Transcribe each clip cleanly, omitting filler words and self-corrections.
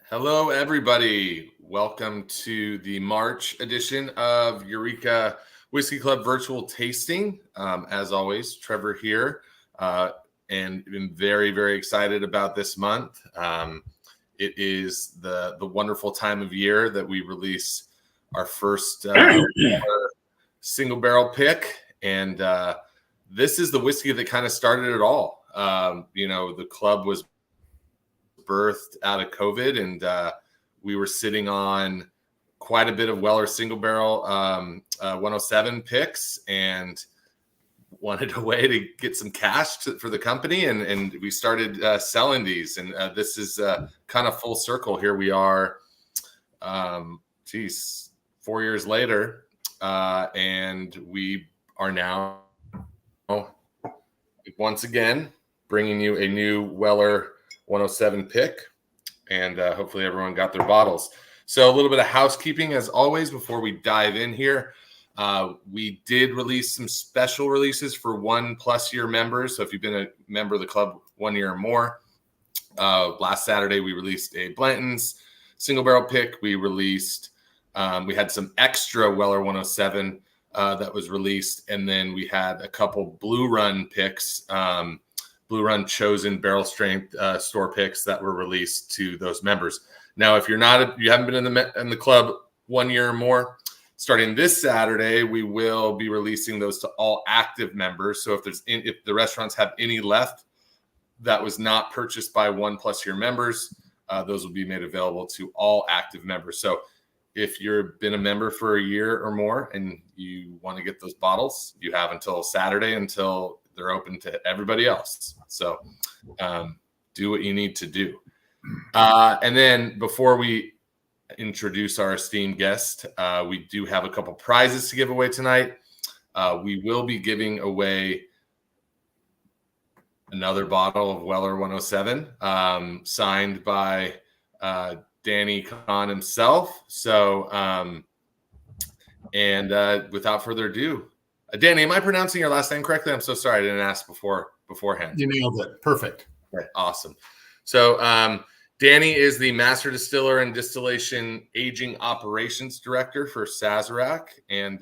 Hello, everybody. Welcome to the March edition of Eureka Whiskey Club virtual tasting. As always, Trevor here, and been very, very excited about this month. It is the wonderful time of year that we release our first single barrel pick, and this is the whiskey that kind of started it all. The club was birthed out of COVID, and we were sitting on quite a bit of Weller single barrel 107 picks and wanted a way to get some cash for the company. And we started selling these. And this is kind of full circle. Here we are, 4 years later. And we are now, once again, bringing you a new Weller 107 pick, and hopefully everyone got their bottles. So a little bit of housekeeping as always before we dive in here. We did release some special releases for 1+ year members. So if you've been a member of the club 1 year or more, last Saturday we released a Blanton's single barrel pick. We released, we had some extra Weller 107 that was released, and then we had a couple Blue Run picks, Blue Run chosen barrel strength store picks that were released to those members. Now, if you haven't been in the club 1 year or more, starting this Saturday, we will be releasing those to all active members. So if the restaurants have any left that was not purchased by 1+ year members, those will be made available to all active members. So if you've been a member for a year or more and you want to get those bottles, you have until Saturday until they're open to everybody else. So do what you need to do. And then before we introduce our esteemed guest, we do have a couple prizes to give away tonight. We will be giving away another bottle of Weller 107 signed by Danny Kahn himself. So, without further ado, Danny, am I pronouncing your last name correctly? I'm so sorry. I didn't ask beforehand. You nailed it. Perfect. Okay, awesome. So Danny is the Master Distiller and Distillation Aging Operations Director for Sazerac. And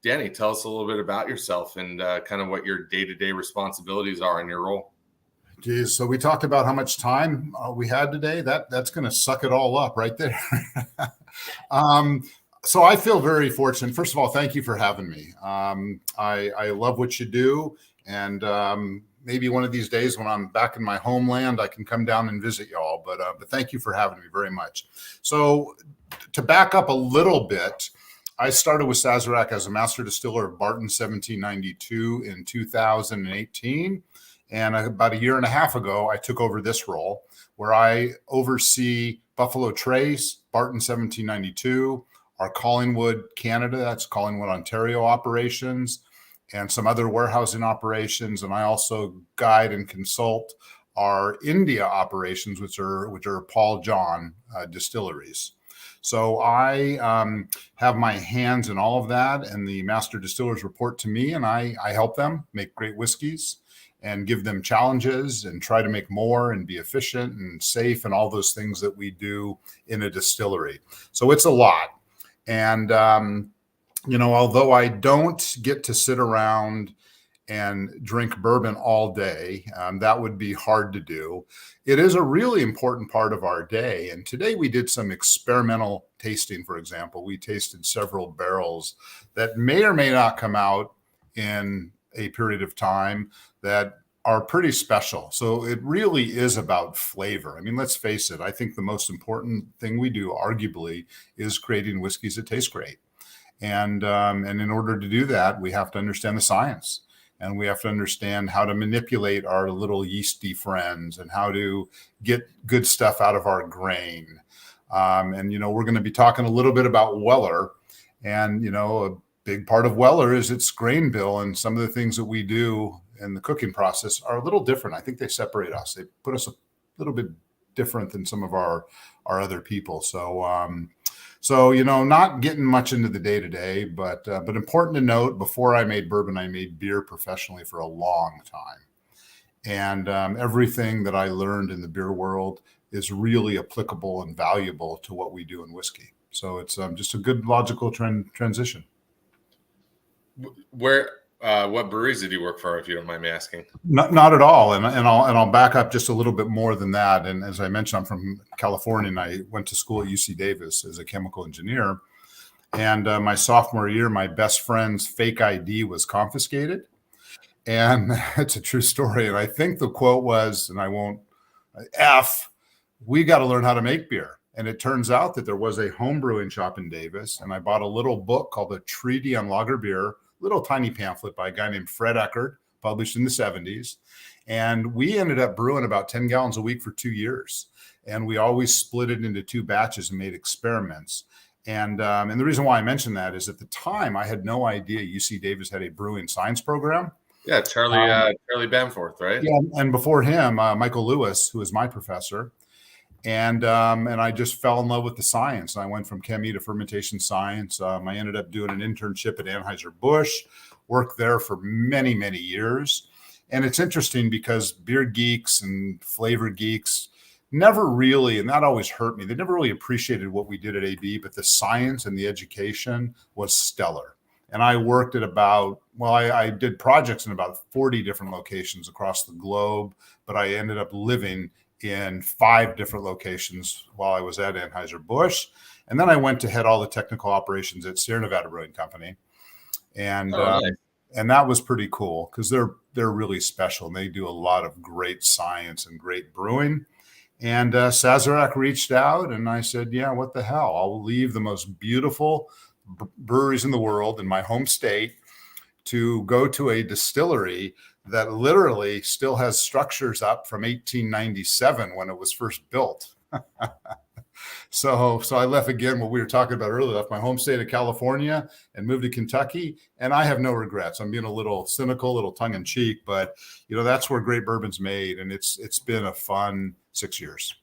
Danny, tell us a little bit about yourself and kind of what your day-to-day responsibilities are in your role. Geez, so we talked about how much time we had today. That's going to suck it all up right there. So I feel very fortunate. First of all, thank you for having me. I love what you do. And maybe one of these days when I'm back in my homeland, I can come down and visit y'all. But thank you for having me very much. So to back up a little bit, I started with Sazerac as a master distiller of Barton 1792 in 2018. And about a year and a half ago, I took over this role where I oversee Buffalo Trace, Barton 1792, our Collingwood, Canada, that's Collingwood, Ontario operations, and some other warehousing operations. And I also guide and consult our India operations, which are Paul John distilleries. So I have my hands in all of that, and the master distillers report to me, and I help them make great whiskeys and give them challenges and try to make more and be efficient and safe and all those things that we do in a distillery. So it's a lot. And, although I don't get to sit around and drink bourbon all day, that would be hard to do. It is a really important part of our day. And today we did some experimental tasting, for example. We tasted several barrels that may or may not come out in a period of time that are pretty special. So it really is about flavor. I mean, let's face it. I think the most important thing we do, arguably, is creating whiskeys that taste great. And in order to do that, we have to understand the science, and we have to understand how to manipulate our little yeasty friends and how to get good stuff out of our grain. We're going to be talking a little bit about Weller, and a big part of Weller is its grain bill, and some of the things that we do in the cooking process are a little different. I think they separate us. They put us a little bit different than some of our other people. So, not getting much into the day-to-day, but important to note, before I made bourbon, I made beer professionally for a long time. And everything that I learned in the beer world is really applicable and valuable to what we do in whiskey. So it's just a good logical transition. Where, what breweries did you work for, if you don't mind me asking? Not at all. And I'll back up just a little bit more than that. And as I mentioned, I'm from California, and I went to school at UC Davis as a chemical engineer. And my sophomore year, my best friend's fake ID was confiscated. And it's a true story. And I think the quote was, and I won't, we got to learn how to make beer. And it turns out that there was a home brewing shop in Davis. And I bought a little book called The Treaty on Lager Beer, little tiny pamphlet by a guy named Fred Eckert, published in the 70s. And we ended up brewing about 10 gallons a week for 2 years. And we always split it into 2 batches and made experiments. And the reason why I mention that is at the time, I had no idea UC Davis had a brewing science program. Yeah, Charlie Bamforth, right? Yeah, and before him, Michael Lewis, who was my professor. And I just fell in love with the science. I went from chemie to fermentation science. I ended up doing an internship at Anheuser-Busch, worked there for many, many years. And it's interesting because beer geeks and flavor geeks never really, and that always hurt me, they never really appreciated what we did at AB, but the science and the education was stellar. And I worked at I did projects in about 40 different locations across the globe, but I ended up living in 5 different locations while I was at Anheuser-Busch. And then I went to head all the technical operations at Sierra Nevada Brewing Company. And nice. And that was pretty cool because they're really special and they do a lot of great science and great brewing. And Sazerac reached out and I said, yeah, what the hell? I'll leave the most beautiful breweries in the world in my home state to go to a distillery that literally still has structures up from 1897 when it was first built. So I left again what we were talking about earlier, left my home state of California and moved to Kentucky. And I have no regrets. I'm being a little cynical, a little tongue in cheek, but that's where great bourbon's made. And it's been a fun 6 years.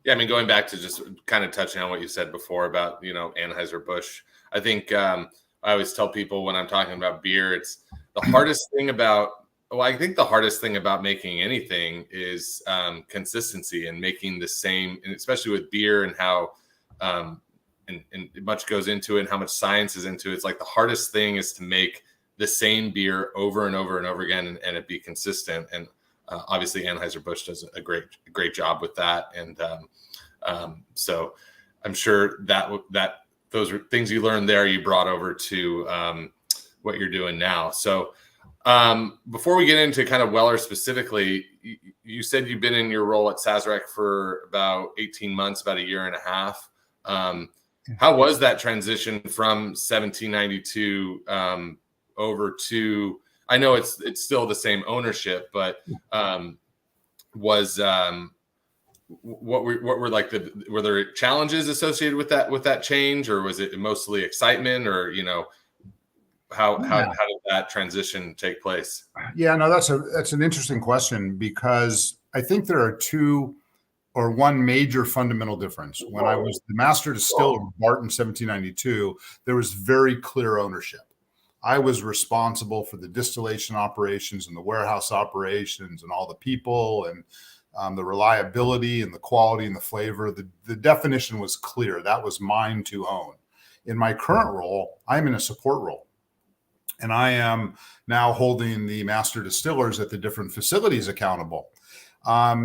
Yeah, I mean, going back to just kind of touching on what you said before about, Anheuser-Busch, I think I always tell people when I'm talking about beer, it's the hardest thing I think the hardest thing about making anything is consistency and making the same, and especially with beer and how and much goes into it and how much science is into it. It's like the hardest thing is to make the same beer over and over and over again and it be consistent. And obviously Anheuser-Busch does a great job with that. And so I'm sure that those are things you learned there, you brought over to what you're doing now. So before we get into kind of Weller specifically, you said you've been in your role at Sazerac for about 18 months, about a year and a half. How was that transition from 1792 over to, I know it's still the same ownership, but what were like were there challenges associated with that change, or was it mostly excitement, or how did that transition take place? Yeah, no, that's an interesting question because I think there are one major fundamental difference. When I was the master distiller of Barton 1792, there was very clear ownership. I was responsible for the distillation operations and the warehouse operations and all the people and the reliability and the quality and the flavor. The definition was clear. That was mine to own. In my current role, I'm in a support role. And I am now holding the master distillers at the different facilities accountable.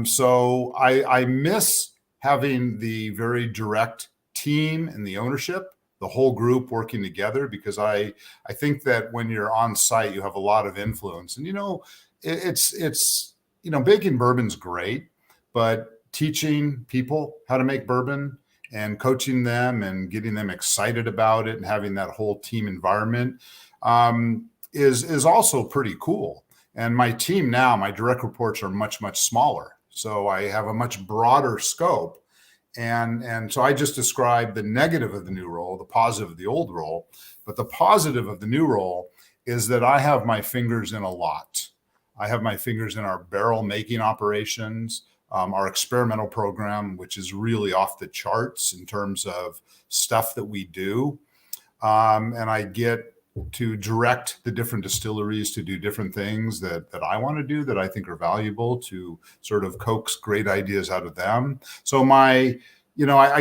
So I miss having the very direct team and the ownership, the whole group working together, because I think that when you're on site, you have a lot of influence. And, it's making bourbon's great, but teaching people how to make bourbon and coaching them and getting them excited about it and having that whole team environment is also pretty cool. And my team now, my direct reports are much, much smaller. So I have a much broader scope. And so I just described the negative of the new role, the positive of the old role. But the positive of the new role is that I have my fingers in a lot. I have my fingers in our barrel making operations, our experimental program, which is really off the charts in terms of stuff that we do. And I get to direct the different distilleries to do different things that I want to do that I think are valuable, to sort of coax great ideas out of them. So I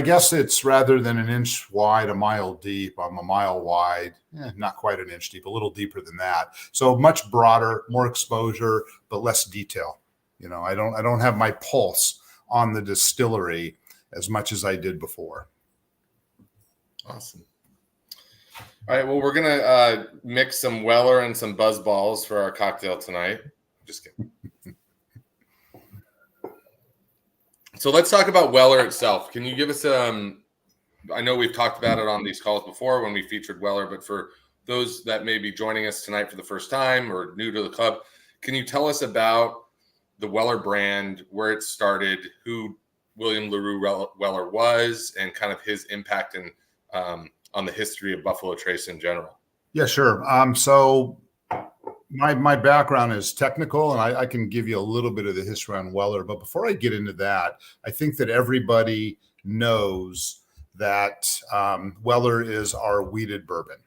guess it's, rather than an inch wide, a mile deep, I'm a mile wide, not quite an inch deep, a little deeper than that. So much broader, more exposure, but less detail. I don't have my pulse on the distillery as much as I did before. Awesome. All right. Well, we're going to mix some Weller and some Buzz Balls for our cocktail tonight. Just kidding. So let's talk about Weller itself. Can you give us I know we've talked about it on these calls before when we featured Weller, but for those that may be joining us tonight for the first time or new to the club, can you tell us about the Weller brand, where it started, who William LaRue Weller was, and kind of his impact on the history of Buffalo Trace in general? Yeah, sure. So my background is technical, and I can give you a little bit of the history on Weller. But before I get into that, I think that everybody knows that Weller is our wheated bourbon.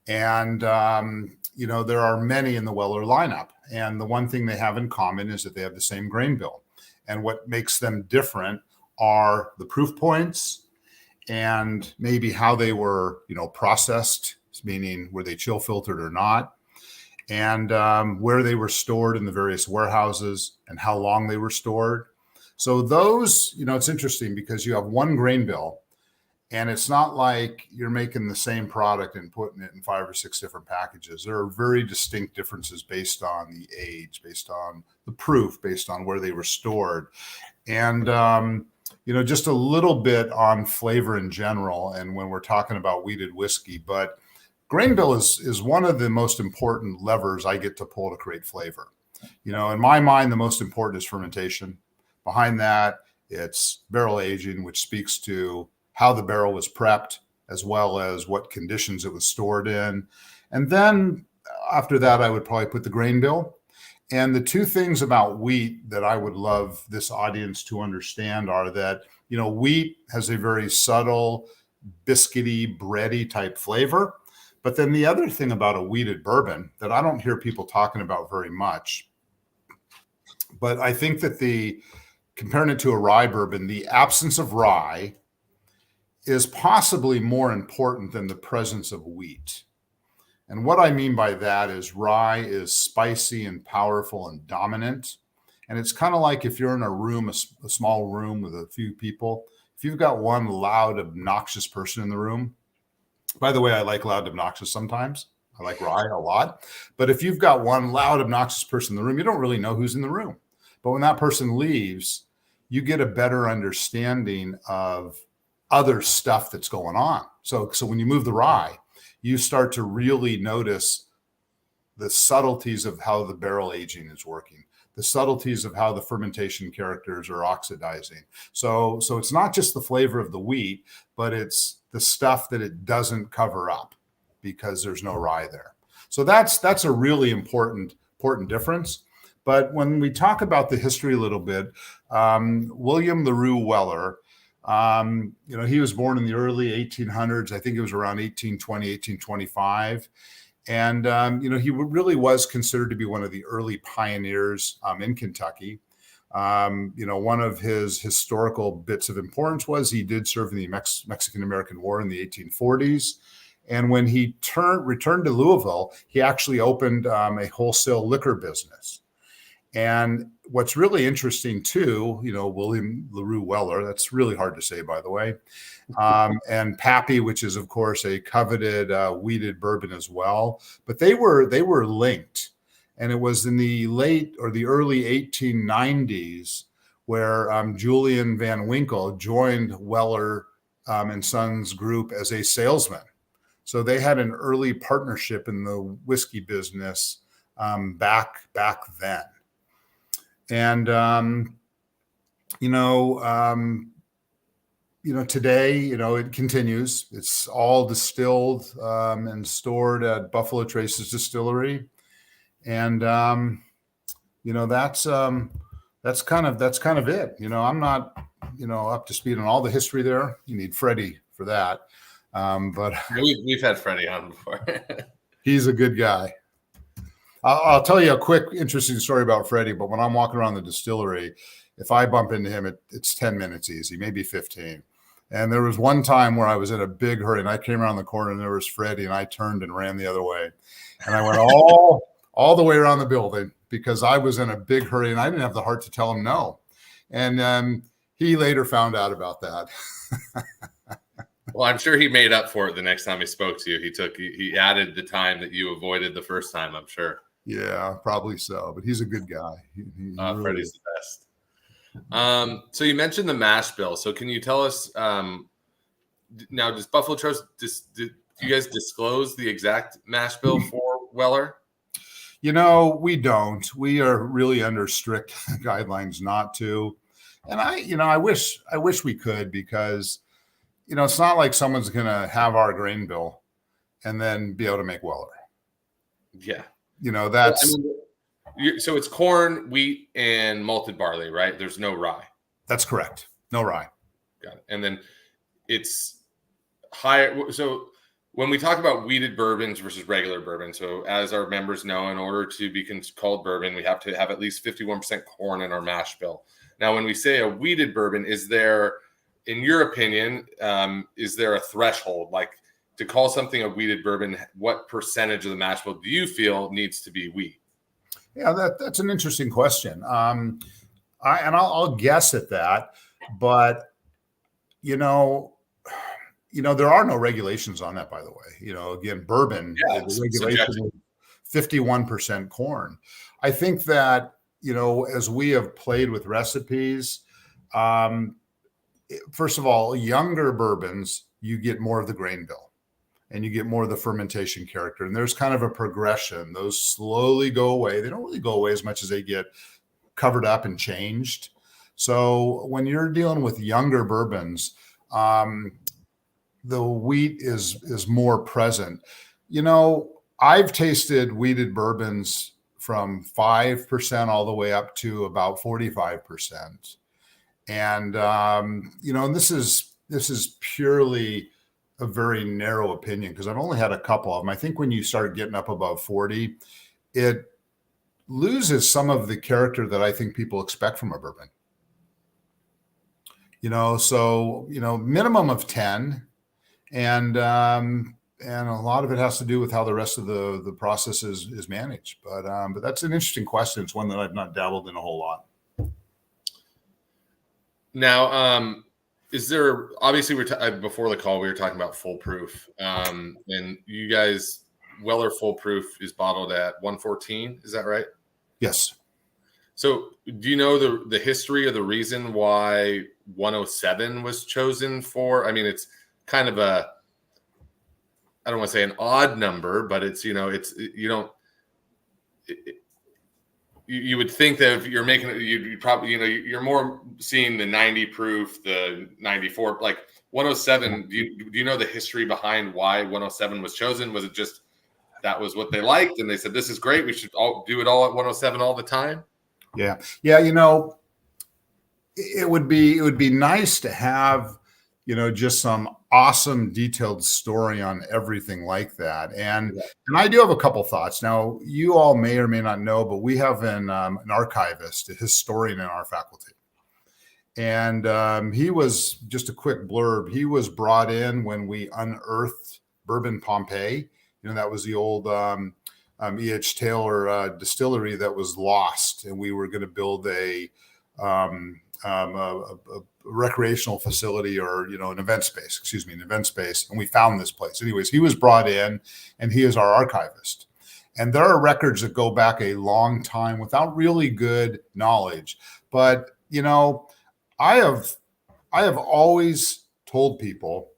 And, there are many in the Weller lineup. And the one thing they have in common is that they have the same grain bill. And what makes them different are the proof points and maybe how they were, processed, meaning were they chill filtered or not, and where they were stored in the various warehouses and how long they were stored. So those, it's interesting because you have one grain bill, and it's not like you're making the same product and putting it in 5 or 6 different packages. There are very distinct differences based on the age, based on the proof, based on where they were stored. And, just a little bit on flavor in general. And when we're talking about wheated whiskey, but grain bill is one of the most important levers I get to pull to create flavor. In my mind, the most important is fermentation. Behind that, it's barrel aging, which speaks to how the barrel was prepped, as well as what conditions it was stored in. And then after that, I would probably put the grain bill. And the two things about wheat that I would love this audience to understand are that, wheat has a very subtle, biscuity, bready type flavor. But then the other thing about a wheated bourbon that I don't hear people talking about very much, but I think that comparing it to a rye bourbon, the absence of rye is possibly more important than the presence of wheat. And what I mean by that is rye is spicy and powerful and dominant. And it's kind of like if you're in a room, a small room with a few people, if you've got one loud, obnoxious person in the room. By the way, I like loud, obnoxious sometimes. I like rye a lot. But if you've got one loud, obnoxious person in the room, you don't really know who's in the room. But when that person leaves, you get a better understanding of other stuff that's going on. So when you move the rye, you start to really notice the subtleties of how the barrel aging is working, the subtleties of how the fermentation characters are oxidizing. So it's not just the flavor of the wheat, but it's the stuff that it doesn't cover up because there's no rye there. So that's a really important difference. But when we talk about the history a little bit, William LaRue Weller, he was born in the early 1800s. I think it was around 1820, 1825. And, he really was considered to be one of the early pioneers in Kentucky. One of his historical bits of importance was he did serve in the Mexican-American War in the 1840s. And when he returned to Louisville, he actually opened a wholesale liquor business. And what's really interesting too, William LaRue Weller, that's really hard to say, by the way, and Pappy, which is of course a coveted wheated bourbon as well, but they were linked. And it was in the late or the early 1890s where Julian Van Winkle joined Weller and Sons Group as a salesman. So they had an early partnership in the whiskey business back then. And, today, it continues. It's all distilled and stored at Buffalo Trace's distillery. And, that's kind of it. I'm not, up to speed on all the history there. You need Freddie for that. But we've had Freddie on before. He's a good guy. I'll tell you a quick, interesting story about Freddie. But when I'm walking around the distillery, if I bump into him, it's 10 minutes easy, maybe 15. And there was one time where I was in a big hurry, and I came around the corner, and there was Freddie, and I turned and ran the other way, and I went all the way around the building because I was in a big hurry, and I didn't have the heart to tell him no. And he later found out about that. Well, I'm sure he made up for it the next time he spoke to you. He added the time that you avoided the first time, I'm sure. Yeah, probably so. But he's a good guy. He really Freddie's the best. So you mentioned the mash bill. So can you tell us now? Does Buffalo Trace do you guys disclose the exact mash bill for Weller? We don't. We are really under strict guidelines not to. And I wish we could, because it's not like someone's going to have our grain bill and then be able to make Weller. Yeah. That's so it's corn, wheat, and malted barley, right? There's no rye. That's correct. No rye. Got it. And then it's higher. So when we talk about wheated bourbons versus regular bourbon, so as our members know, in order to be called bourbon, we have to have at least 51% corn in our mash bill. Now, when we say a wheated bourbon, is there, in your opinion, is there a threshold? Like, to call something a wheated bourbon, what percentage of the mash bill do you feel needs to be wheat? Yeah, that's an interesting question. I'll guess at that, but there are no regulations on that, by the way. Again, bourbon, the regulation is 51% corn. I think that, as we have played with recipes, first of all, younger bourbons, you get more of the grain bill and you get more of the fermentation character. And there's kind of a progression. Those slowly go away. They don't really go away as much as they get covered up and changed. So when you're dealing with younger bourbons, the wheat is more present. I've tasted wheated bourbons from 5% all the way up to about 45%. And, and this is purely a very narrow opinion, because I've only had a couple of them. I think when you start getting up above 40, it loses some of the character that I think people expect from a bourbon. Minimum of 10. And a lot of it has to do with how the rest of the process is managed. But that's an interesting question. It's one that I've not dabbled in a whole lot. Now, is there, obviously before the call, we were talking about full proof, and you guys, Weller full proof is bottled at 114. Is that right? Yes. So do you know the history or the reason why 107 was chosen for? I mean, it's kind of I don't want to say an odd number, but it's, you would think that if you're making it, you probably, you're more seeing the 90 proof, the 94, like 107. Do you know the history behind why 107 was chosen? Was it just that was what they liked and they said, this is great, we should all do it all at 107 all the time? Yeah. It would be nice to have, just some awesome detailed story on everything like that. And I do have a couple thoughts. Now, you all may or may not know, but we have an archivist, a historian in our faculty. And he was, just a quick blurb, he was brought in when we unearthed Bourbon Pompeii. That was the old E.H. Taylor distillery that was lost. And we were going to build a recreational facility, or an event space, and we found this place. Anyways, he was brought in, and he is our archivist. And there are records that go back a long time without really good knowledge. But I have always told people,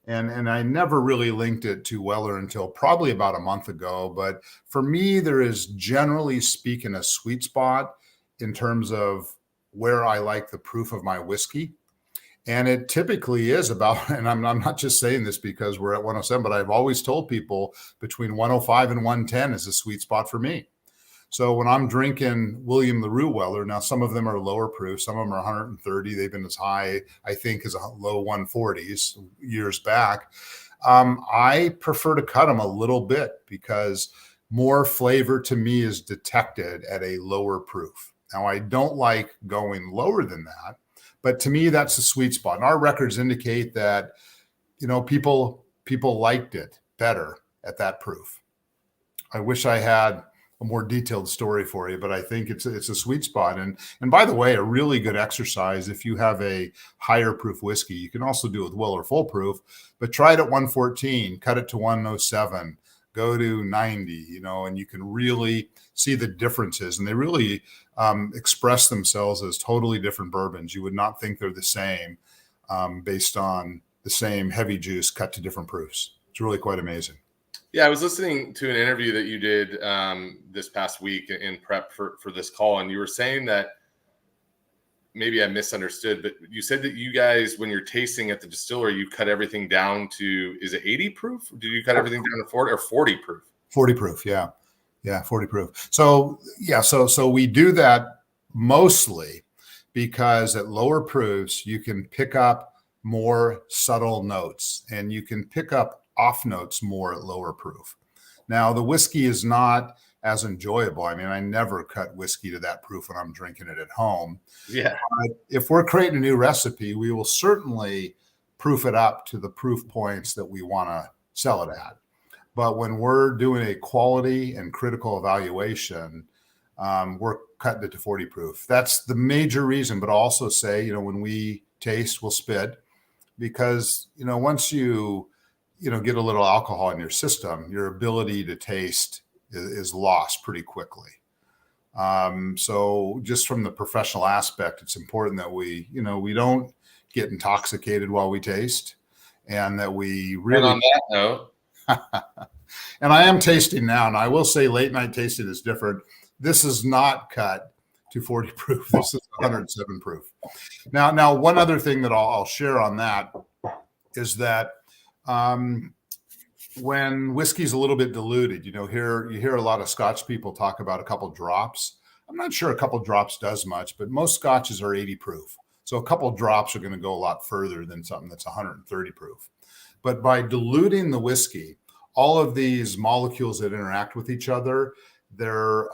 and I never really linked it to Weller until probably about a month ago, but for me, there is, generally speaking, a sweet spot in terms of where I like the proof of my whiskey. And it typically is about, and I'm not just saying this because we're at 107, but I've always told people between 105 and 110 is a sweet spot for me. So when I'm drinking William LaRue Weller, now some of them are lower proof, some of them are 130. They've been as high, I think, as low 140s years back. I prefer to cut them a little bit because more flavor to me is detected at a lower proof. Now, I don't like going lower than that, but to me, that's the sweet spot. And our records indicate that, people liked it better at that proof. I wish I had a more detailed story for you, but I think it's a sweet spot. And by the way, a really good exercise, if you have a higher proof whiskey, you can also do it with Weller full proof, but try it at 114, cut it to 107, go to 90, and you can really see the differences. And they really express themselves as totally different bourbons. You would not think they're the same based on the same heavy juice cut to different proofs. It's really quite amazing. Yeah, I was listening to an interview that you did this past week in prep for this call, and you were saying that, maybe I misunderstood, but you said that you guys, when you're tasting at the distillery, you cut everything down to, is it 80 proof? Did you cut everything down to 40 or 40 proof? 40 proof, yeah. Yeah, 40 proof. So we do that mostly because at lower proofs, you can pick up more subtle notes and you can pick up off notes more at lower proof. Now, the whiskey is not as enjoyable. I mean, I never cut whiskey to that proof when I'm drinking it at home. Yeah. But if we're creating a new recipe, we will certainly proof it up to the proof points that we want to sell it at. But when we're doing a quality and critical evaluation, we're cutting it to 40 proof. That's the major reason. But I'll also say, when we taste, we'll spit, because, once you get a little alcohol in your system, your ability to taste is lost pretty quickly. So just from the professional aspect, it's important that we don't get intoxicated while we taste, and that we really. And on that note. And I am tasting now, and I will say late night tasting is different. This is not cut to 40 proof. This is 107 proof. Now, one other thing that I'll share on that is that when whiskey's a little bit diluted, you hear a lot of Scotch people talk about a couple drops. I'm not sure a couple drops does much, but most Scotches are 80 proof. So a couple drops are going to go a lot further than something that's 130 proof. But by diluting the whiskey, all of these molecules that interact with each other, their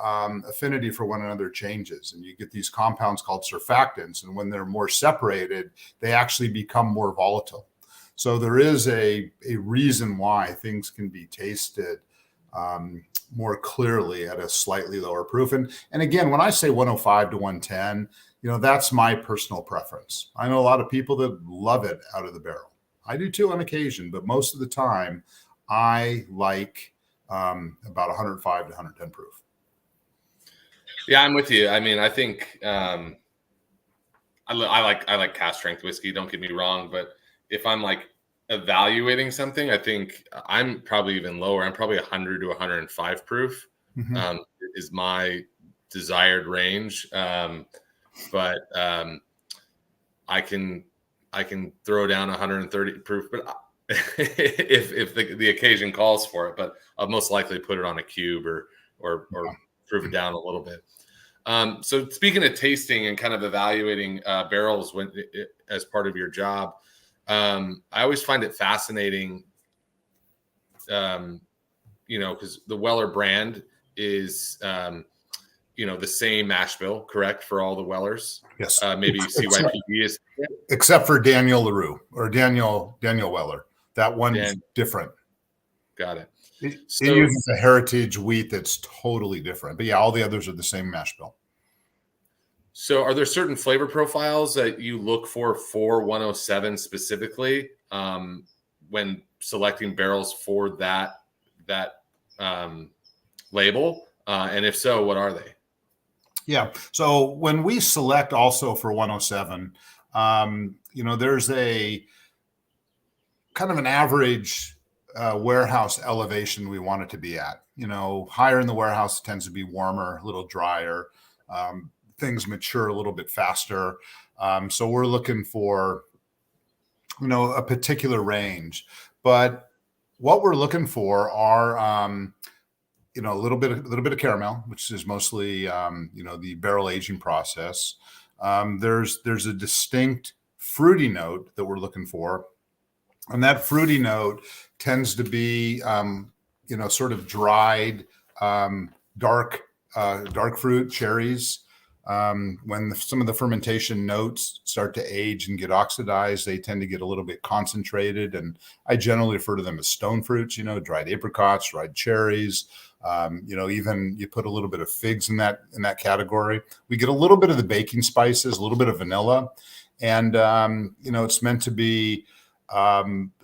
affinity for one another changes, and you get these compounds called surfactants. And when they're more separated, they actually become more volatile. So there is a reason why things can be tasted more clearly at a slightly lower proof. And again, when I say 105 to 110, that's my personal preference. I know a lot of people that love it out of the barrel. I do too on occasion, but most of the time I like about 105 to 110 proof. Yeah, I'm with you. I mean, I think I like cask strength whiskey. Don't get me wrong, but if I'm like evaluating something, I think I'm probably even lower. I'm probably 100 to 105 proof is my desired range. But I can throw down 130 proof, but if the occasion calls for it, but I'll most likely put it on a cube or proof it down a little bit. So speaking of tasting and kind of evaluating barrels as part of your job, I always find it fascinating, because the Weller brand is, the same mash bill, correct, for all the Wellers? Yes. Maybe CYPD is. Except for Daniel LaRue or Daniel Weller. That one's different. Got it. It uses a heritage wheat that's totally different. But yeah, all the others are the same mash bill. So are there certain flavor profiles that you look for 107 specifically when selecting barrels for that label? And if so, what are they? Yeah. So when we select also for 107, there's a kind of an average warehouse elevation we want it to be at. Higher in the warehouse tends to be warmer, a little drier. Things mature a little bit faster. So we're looking for, a particular range. But what we're looking for are, a little bit of caramel, which is mostly, the barrel aging process. There's a distinct fruity note that we're looking for. And that fruity note tends to be, sort of dried, dark, dark fruit, cherries. When some of the fermentation notes start to age and get oxidized, they tend to get a little bit concentrated. And I generally refer to them as stone fruits, dried apricots, dried cherries. Even you put a little bit of figs in that category. We get a little bit of the baking spices, a little bit of vanilla. And, it's meant to be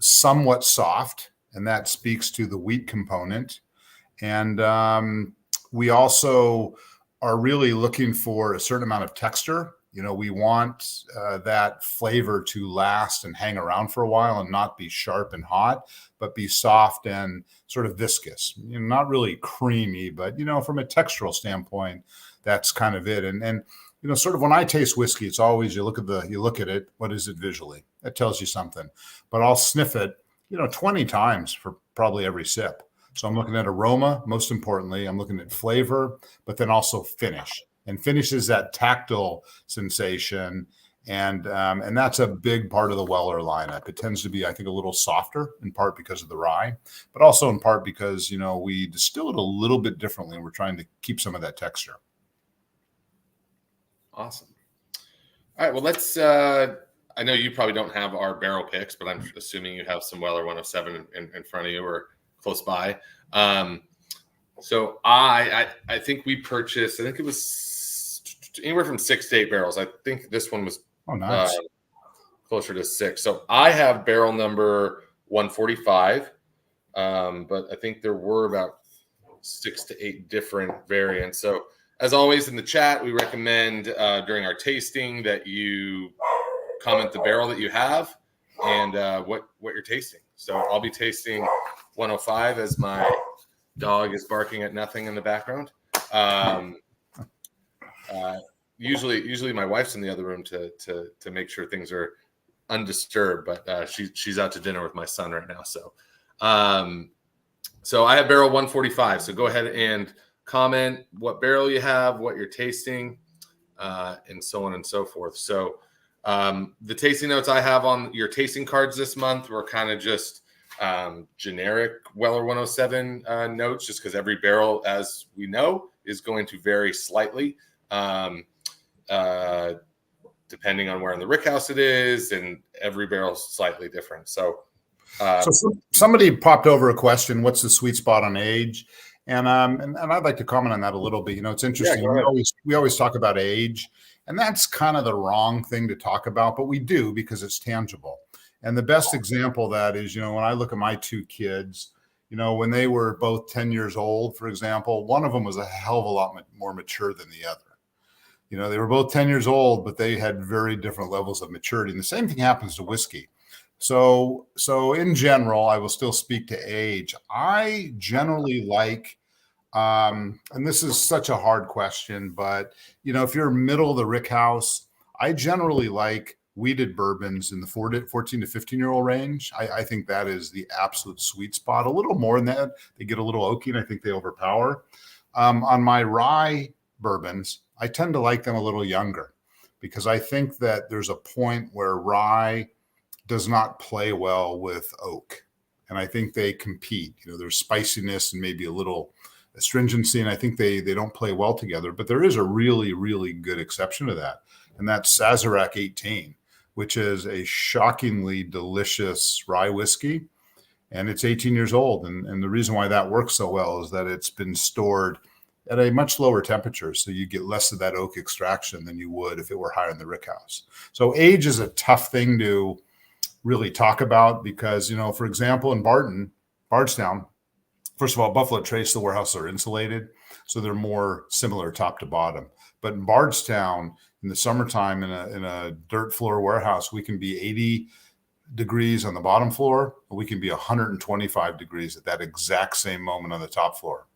somewhat soft, and that speaks to the wheat component. And we also are really looking for a certain amount of texture. We want that flavor to last and hang around for a while and not be sharp and hot, but be soft and sort of viscous. Not really creamy, but from a textural standpoint, that's kind of it. And sort of when I taste whiskey, it's always you look at it. What is it visually? That tells you something. But I'll sniff it, 20 times for probably every sip. So I'm looking at aroma, most importantly. I'm looking at flavor, but then also finish. And finish is that tactile sensation, and that's a big part of the Weller lineup. It tends to be, I think, a little softer, in part because of the rye, but also in part because we distill it a little bit differently, and we're trying to keep some of that texture. Awesome. All right. Well, let's. I know you probably don't have our barrel picks, but I'm assuming you have some Weller 107 in front of you or close by. So I think we purchased. I think it was anywhere from 6 to 8 barrels. I think this one was nice. Closer to 6. So I have barrel number 145, but I think there were about 6 to 8 different variants. So as always in the chat, we recommend during our tasting that you comment the barrel that you have and what you're tasting. So I'll be tasting 105 as my dog is barking at nothing in the background. Usually my wife's in the other room to make sure things are undisturbed, but she's out to dinner with my son right now. So I have barrel 145. So go ahead and comment what barrel you have, what you're tasting, and so on and so forth. So the tasting notes I have on your tasting cards this month were kind of just generic Weller 107 notes, just because every barrel, as we know, is going to vary slightly depending on where in the rickhouse it is, and every barrel is slightly different. So somebody popped over a question: what's the sweet spot on age? And I'd like to comment on that a little bit. It's interesting. Yeah, we always talk about age, and that's kind of the wrong thing to talk about, but we do because it's tangible. And the best example of that is, when I look at my 2 kids, when they were both 10 years old, for example, one of them was a hell of a lot more mature than the other. They were both 10 years old, but they had very different levels of maturity. And the same thing happens to whiskey. So in general, I will still speak to age. I generally like, and this is such a hard question, but if you're middle of the rickhouse, I generally like wheated bourbons in the 14 to 15-year-old range. I think that is the absolute sweet spot. A little more than that, they get a little oaky, and I think they overpower. On my rye bourbons, I tend to like them a little younger, because I think that there's a point where rye does not play well with oak, and I think they compete. There's spiciness and maybe a little astringency, and I think they don't play well together. But there is a really, really good exception to that, and that's Sazerac 18, which is a shockingly delicious rye whiskey, and it's 18 years old. And the reason why that works so well is that it's been stored at a much lower temperature, so you get less of that oak extraction than you would if it were higher in the rickhouse. So age is a tough thing to really talk about, because, for example, in Bardstown, first of all, Buffalo Trace, the warehouses are insulated, so they're more similar top to bottom. But in Bardstown, in the summertime, in a dirt floor warehouse, we can be 80 degrees on the bottom floor, and we can be 125 degrees at that exact same moment on the top floor.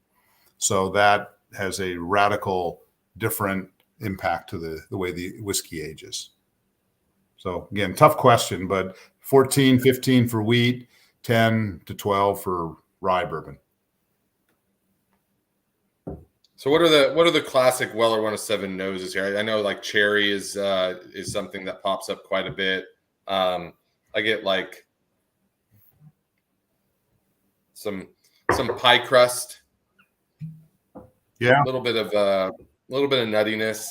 So that has a radical different impact to the way the whiskey ages. So again, tough question, but 14, 15 for wheat, 10 to 12 for rye bourbon. So what are the classic Weller 107 noses here? I know like cherry is something that pops up quite a bit. I get like some pie crust. Yeah, A little bit of nuttiness.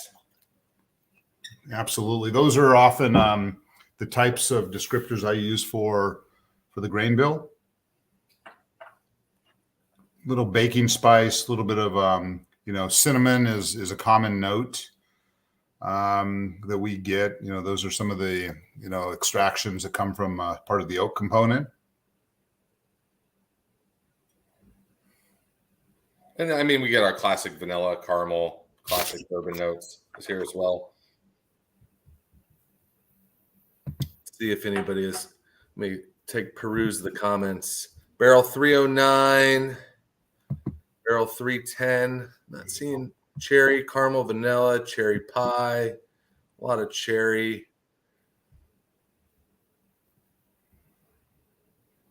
absolutely. Those are often the types of descriptors I use for the grain bill. Little baking spice, a little bit of cinnamon is a common note that we get. Those are some of the extractions that come from part of the oak component. And I mean, we get our classic vanilla, caramel, classic bourbon notes is here as well. Let's see if anybody is. Let me peruse the comments. Barrel 309, barrel 310. Not seeing cherry, caramel, vanilla, cherry pie. A lot of cherry.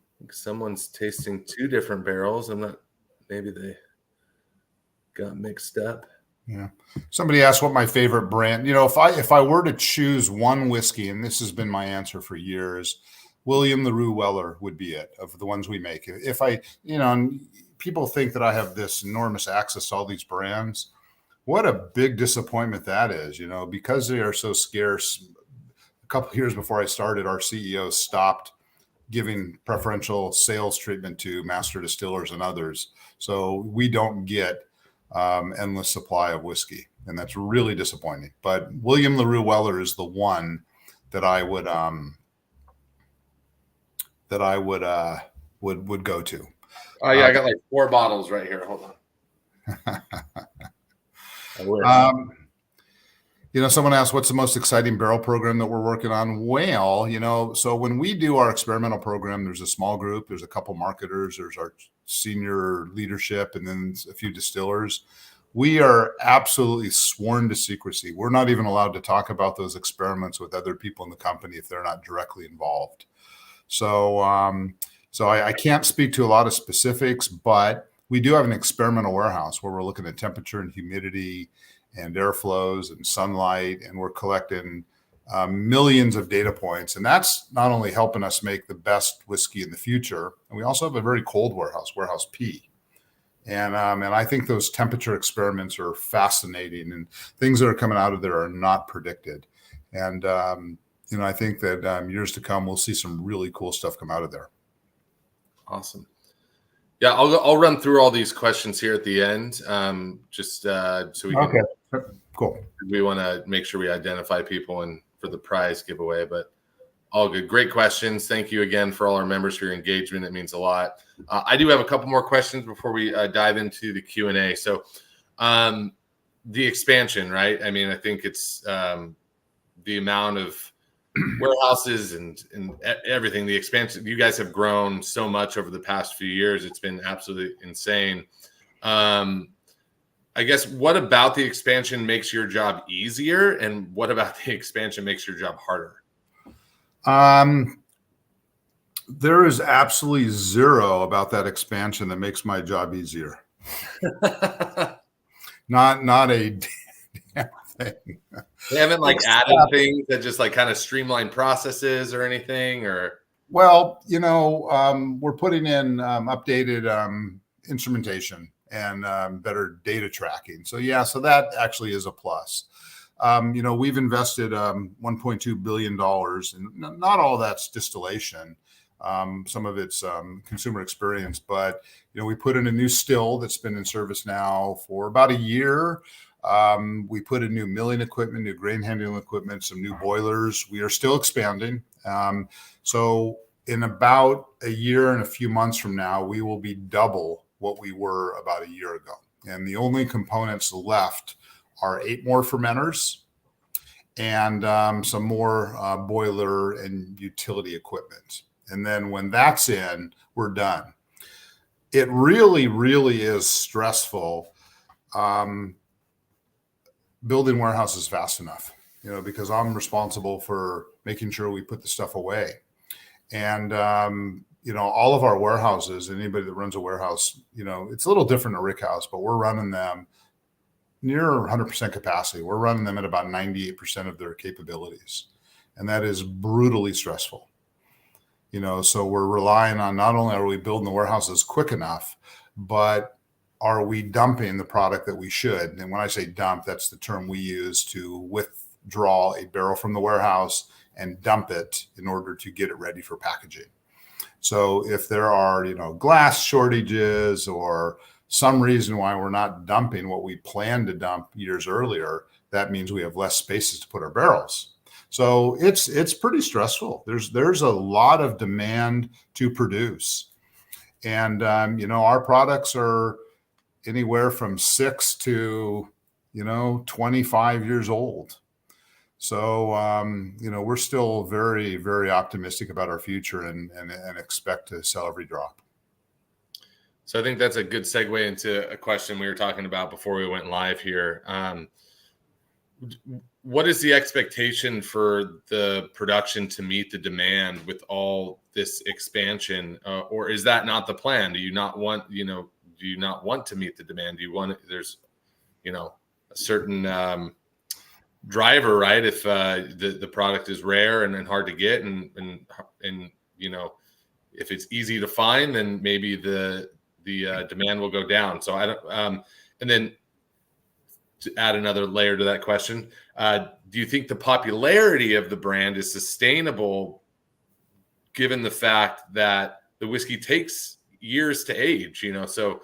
I think someone's tasting two different barrels. Maybe they got mixed up. Yeah. Somebody asked what my favorite brand, if I were to choose one whiskey, and this has been my answer for years, William LaRue Weller would be it of the ones we make. If I, and people think that I have this enormous access to all these brands. What a big disappointment that is, because they are so scarce. A couple of years before I started, our CEO stopped giving preferential sales treatment to master distillers and others. So we don't get endless supply of whiskey, and that's really disappointing. But William LaRue Weller is the one that I would go to. Oh yeah, I got like 4 bottles right here. Hold on. Someone asked what's the most exciting barrel program that we're working on. Well, so when we do our experimental program, there's a small group, there's a couple marketers, there's our senior leadership, and then a few distillers. We are absolutely sworn to secrecy. We're not even allowed to talk about those experiments with other people in the company if they're not directly involved. So I can't speak to a lot of specifics, but we do have an experimental warehouse where we're looking at temperature and humidity and airflows and sunlight, and we're collecting millions of data points. And that's not only helping us make the best whiskey in the future, and we also have a very cold warehouse P. And I think those temperature experiments are fascinating, and things that are coming out of there are not predicted. And, I think that years to come, we'll see some really cool stuff come out of there. Awesome. Yeah, I'll run through all these questions here at the end, just so we can. Okay, cool. We want to make sure we identify people and for the prize giveaway, but all good. Great questions. Thank you again for all our members for your engagement. It means a lot. I do have a couple more questions before we dive into the Q&A. So the expansion, right? I mean, I think it's the amount of warehouses and everything, the expansion. You guys have grown so much over the past few years. It's been absolutely insane. I guess what about the expansion makes your job easier, and what about the expansion makes your job harder? There is absolutely zero about that expansion that makes my job easier. Not a damn thing. They haven't added things that just kind of streamline processes or anything, or? Well, we're putting in updated instrumentation and better data tracking. So that actually is a plus. We've invested $1.2 billion, and not all that's distillation. Some of it's consumer experience, but we put in a new still that's been in service now for about a year. We put in new milling equipment, new grain handling equipment, some new boilers. We are still expanding. So in about a year and a few months from now, we will be double what we were about a year ago. And the only components left are 8 more fermenters and some more boiler and utility equipment. And then when that's in, we're done. It really, really is stressful building warehouses fast enough, because I'm responsible for making sure we put the stuff away. And, all of our warehouses, anybody that runs a warehouse, it's a little different than a rick house, but we're running them near 100% capacity. We're running them at about 98% of their capabilities. And that is brutally stressful. So we're relying on, not only are we building the warehouses quick enough, but are we dumping the product that we should? And when I say dump, that's the term we use to withdraw a barrel from the warehouse and dump it in order to get it ready for packaging. So if there are, glass shortages or some reason why we're not dumping what we planned to dump years earlier, that means we have less spaces to put our barrels. So it's pretty stressful. There's a lot of demand to produce. And, our products are anywhere from 6 to, 25 years old. So, we're still very, very optimistic about our future and expect to sell every drop. So I think that's a good segue into a question we were talking about before we went live here. What is the expectation for the production to meet the demand with all this expansion, or is that not the plan? Do you not want to meet the demand? Do you want there's a certain driver, right? If the product is rare and hard to get, and if it's easy to find, then maybe the demand will go down. So I don't. And then to add another layer to that question, do you think the popularity of the brand is sustainable, given the fact that the whiskey takes years to age? So,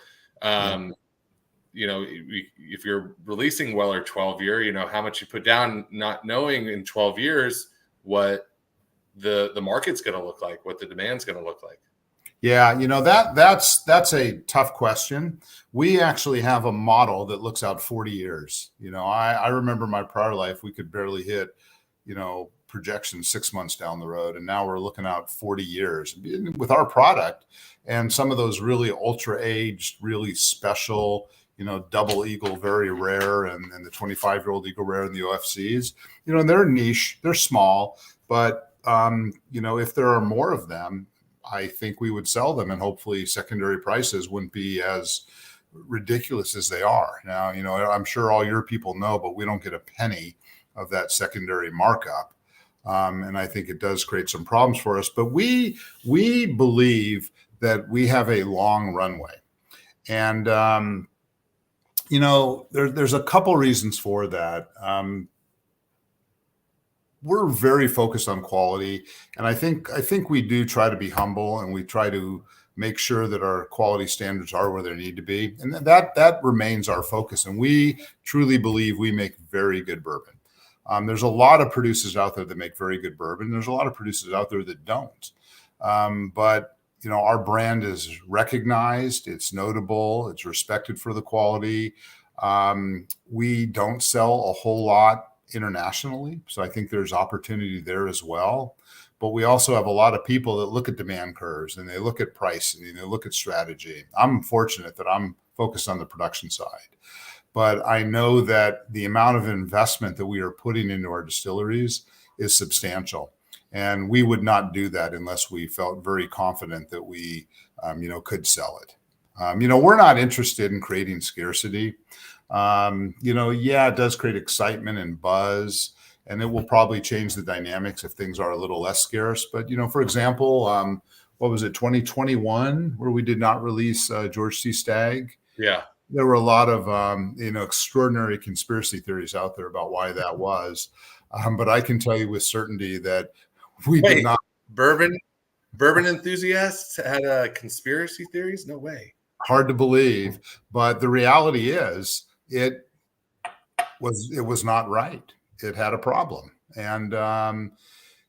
if you're releasing Weller 12 year, how much you put down, not knowing in 12 years what the market's going to look like, what the demand's going to look like. Yeah, that's a tough question. We actually have a model that looks out 40 years. I remember my prior life, we could barely hit, projections 6 months down the road. And now we're looking out 40 years with our product, and some of those really ultra aged, really special, double eagle, very rare, and the 25-year-old eagle rare and the OFCs, they're niche, they're small, but, if there are more of them, I think we would sell them, and hopefully secondary prices wouldn't be as ridiculous as they are now. I'm sure all your people know, but we don't get a penny of that secondary markup. And I think it does create some problems for us, but we believe that we have a long runway. And, there's a couple reasons for that. We're very focused on quality, and I think we do try to be humble, and we try to make sure that our quality standards are where they need to be, and that remains our focus. And we truly believe we make very good bourbon. There's a lot of producers out there that make very good bourbon. There's a lot of producers out there that don't. But our brand is recognized, it's notable, it's respected for the quality. We don't sell a whole lot internationally, so I think there's opportunity there as well. But we also have a lot of people that look at demand curves, and they look at pricing, and they look at strategy. I'm fortunate that I'm focused on the production side, but I know that the amount of investment that we are putting into our distilleries is substantial, and we would not do that unless we felt very confident that we could sell it. We're not interested in creating scarcity. It does create excitement and buzz, and it will probably change the dynamics if things are a little less scarce. But, for example, what was it, 2021, where we did not release George C. Stagg? Yeah. There were a lot of, extraordinary conspiracy theories out there about why that was. But I can tell you with certainty that we did not. Bourbon enthusiasts had conspiracy theories? No way. Hard to believe. But the reality is, it was not right. It had a problem, and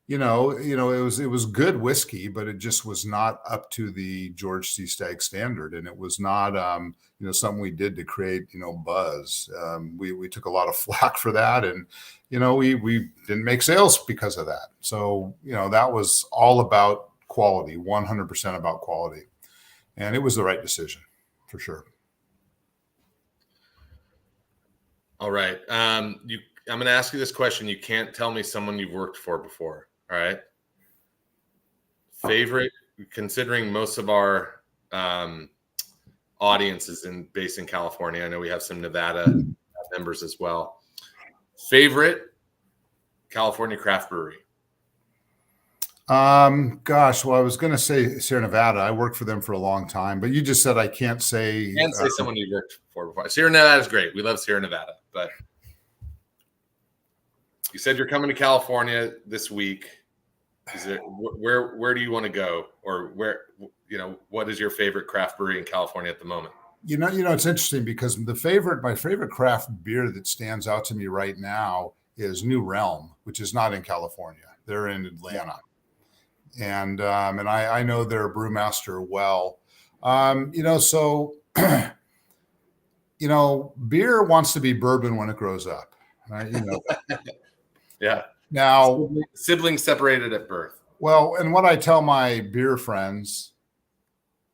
it was good whiskey, but it just was not up to the George C. Stagg standard, and it was not something we did to create buzz. We took a lot of flack for that, and we didn't make sales because of that. So that was all about quality, 100% about quality, and it was the right decision for sure. All right. I'm going to ask you this question. You can't tell me someone you've worked for before. All right. Favorite, considering most of our audience is based in California. I know we have some Nevada members as well. Favorite California craft brewery? Gosh, well, I was going to say Sierra Nevada. I worked for them for a long time, but you just said I can't say. And say someone you worked for before. Sierra Nevada is great. We love Sierra Nevada, but you said you're coming to California this week. Is there where do you want to go, or where what is your favorite craft brewery in California at the moment? It's interesting because my favorite craft beer that stands out to me right now is New Realm, which is not in California. They're in Atlanta. And I know their brewmaster well. So beer wants to be bourbon when it grows up, right? Yeah. Now, siblings separated at birth. Well, and what I tell my beer friends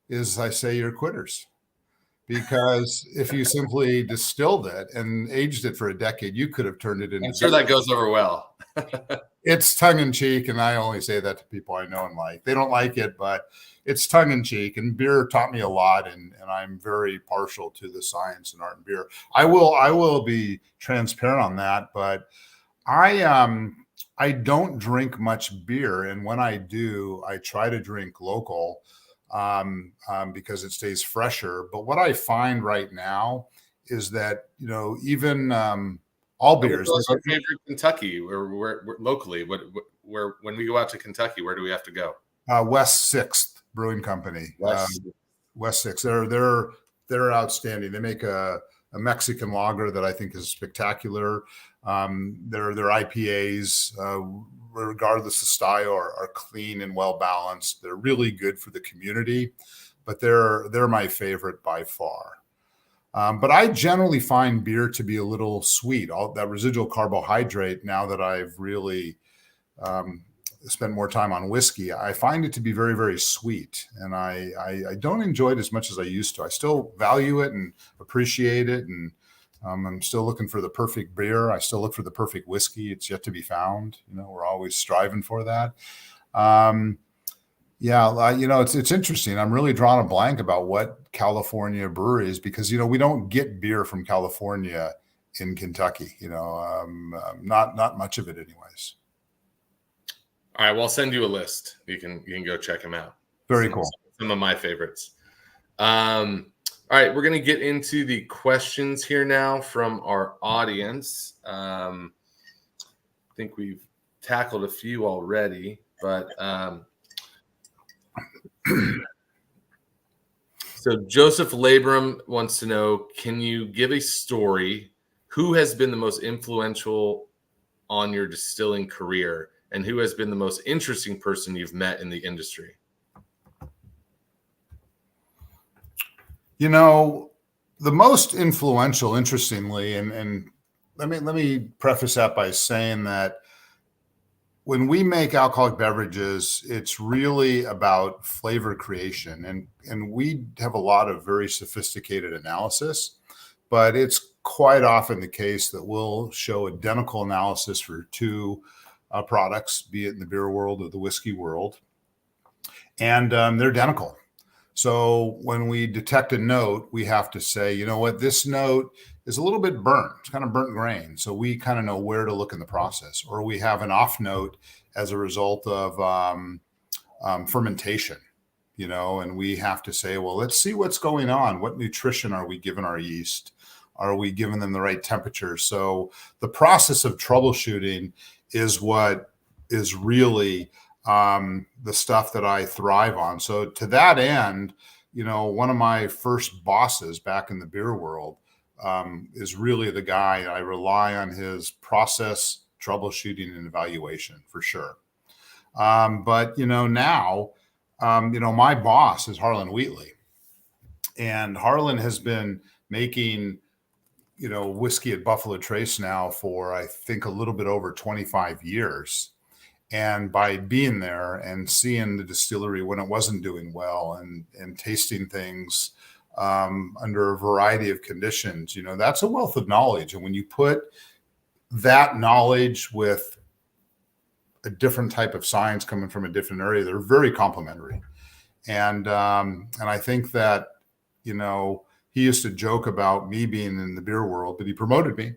is I say you're quitters. Because if you simply distilled it and aged it for a decade, you could have turned it into. I'm sure that goes over well. It's tongue in cheek, and I only say that to people I know and like. They don't like it, but it's tongue in cheek. And beer taught me a lot, and I'm very partial to the science and art and beer. I will be transparent on that, but I don't drink much beer, and when I do, I try to drink local. Because it stays fresher. But what I find right now is that, even all beers. What's your favorite Kentucky or where locally? Where when we go out to Kentucky, where do we have to go? West Sixth Brewing Company. West Sixth. They're outstanding. They make a Mexican lager that I think is spectacular. Their IPAs, regardless of style, are clean and well balanced. They're really good for the community, but they're my favorite by far. But I generally find beer to be a little sweet. All that residual carbohydrate, now that I've really spent more time on whiskey, I find it to be very, very sweet. And I don't enjoy it as much as I used to. I still value it and appreciate it. And I'm still looking for the perfect beer. I still look for the perfect whiskey. It's yet to be found. We're always striving for that. It's interesting. I'm really drawing a blank about what California breweries, because, we don't get beer from California in Kentucky, not much of it anyways. All right. Well, I'll send you a list. You can go check them out. Very cool. Some of my favorites. All right, we're going to get into the questions here now from our audience. I think we've tackled a few already, but so Joseph Labram wants to know, can you give a story? Who has been the most influential on your distilling career, and who has been the most interesting person you've met in the industry? The most influential, interestingly, and let me preface that by saying that when we make alcoholic beverages, it's really about flavor creation, and we have a lot of very sophisticated analysis, but it's quite often the case that we'll show identical analysis for two products, be it in the beer world or the whiskey world, and they're identical. So when we detect a note, we have to say, you know what, this note is a little bit burnt. It's kind of burnt grain. So we kind of know where to look in the process. Or we have an off note as a result of fermentation, and we have to say, well, let's see what's going on. What nutrition are we giving our yeast? Are we giving them the right temperature? So the process of troubleshooting is what is really the stuff that I thrive on. So to that end, one of my first bosses back in the beer world is really the guy. I rely on his process, troubleshooting, and evaluation for sure. But now, my boss is Harlan Wheatley, and Harlan has been making, whiskey at Buffalo Trace now for, I think, a little bit over 25 years. And by being there and seeing the distillery when it wasn't doing well and tasting things under a variety of conditions, that's a wealth of knowledge. And when you put that knowledge with a different type of science coming from a different area, they're very complementary. And I think that, he used to joke about me being in the beer world, but he promoted me.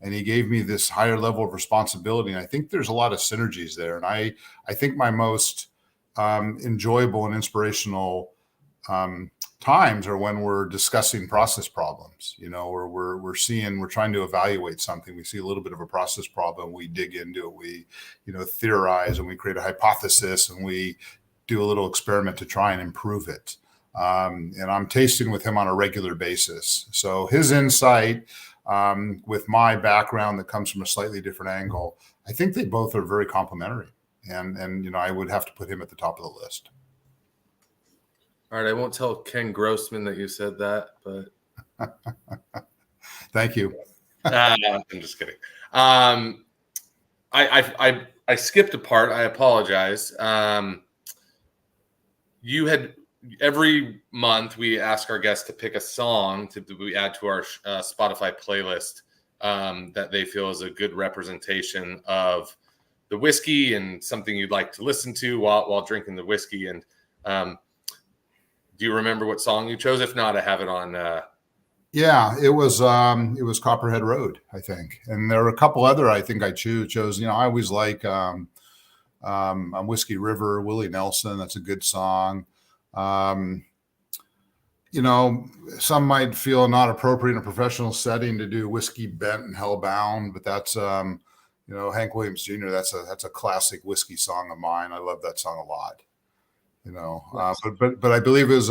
and he gave me this higher level of responsibility. And I think there's a lot of synergies there. And I think my most enjoyable and inspirational times are when we're discussing process problems, or we're trying to evaluate something. We see a little bit of a process problem, we dig into it, we, theorize, and we create a hypothesis, and we do a little experiment to try and improve it. And I'm tasting with him on a regular basis. So his insight, with my background that comes from a slightly different angle, I think they both are very complementary. And I would have to put him at the top of the list. All right, I won't tell Ken Grossman that you said that, but thank you. I'm just kidding. I skipped a part. I apologize. You had every month we ask our guests to pick a song we add to our Spotify playlist that they feel is a good representation of the whiskey and something you'd like to listen to while drinking the whiskey. And do you remember what song you chose? If not, I have it on. Yeah, it was Copperhead Road, I think, and there were a couple other I think I chose. I always like Whiskey River, Willie Nelson. That's a good song. Some might feel not appropriate in a professional setting to do Whiskey Bent and Hellbound, but that's Hank Williams Jr. That's a classic whiskey song of mine. I love that song a lot. But I believe it was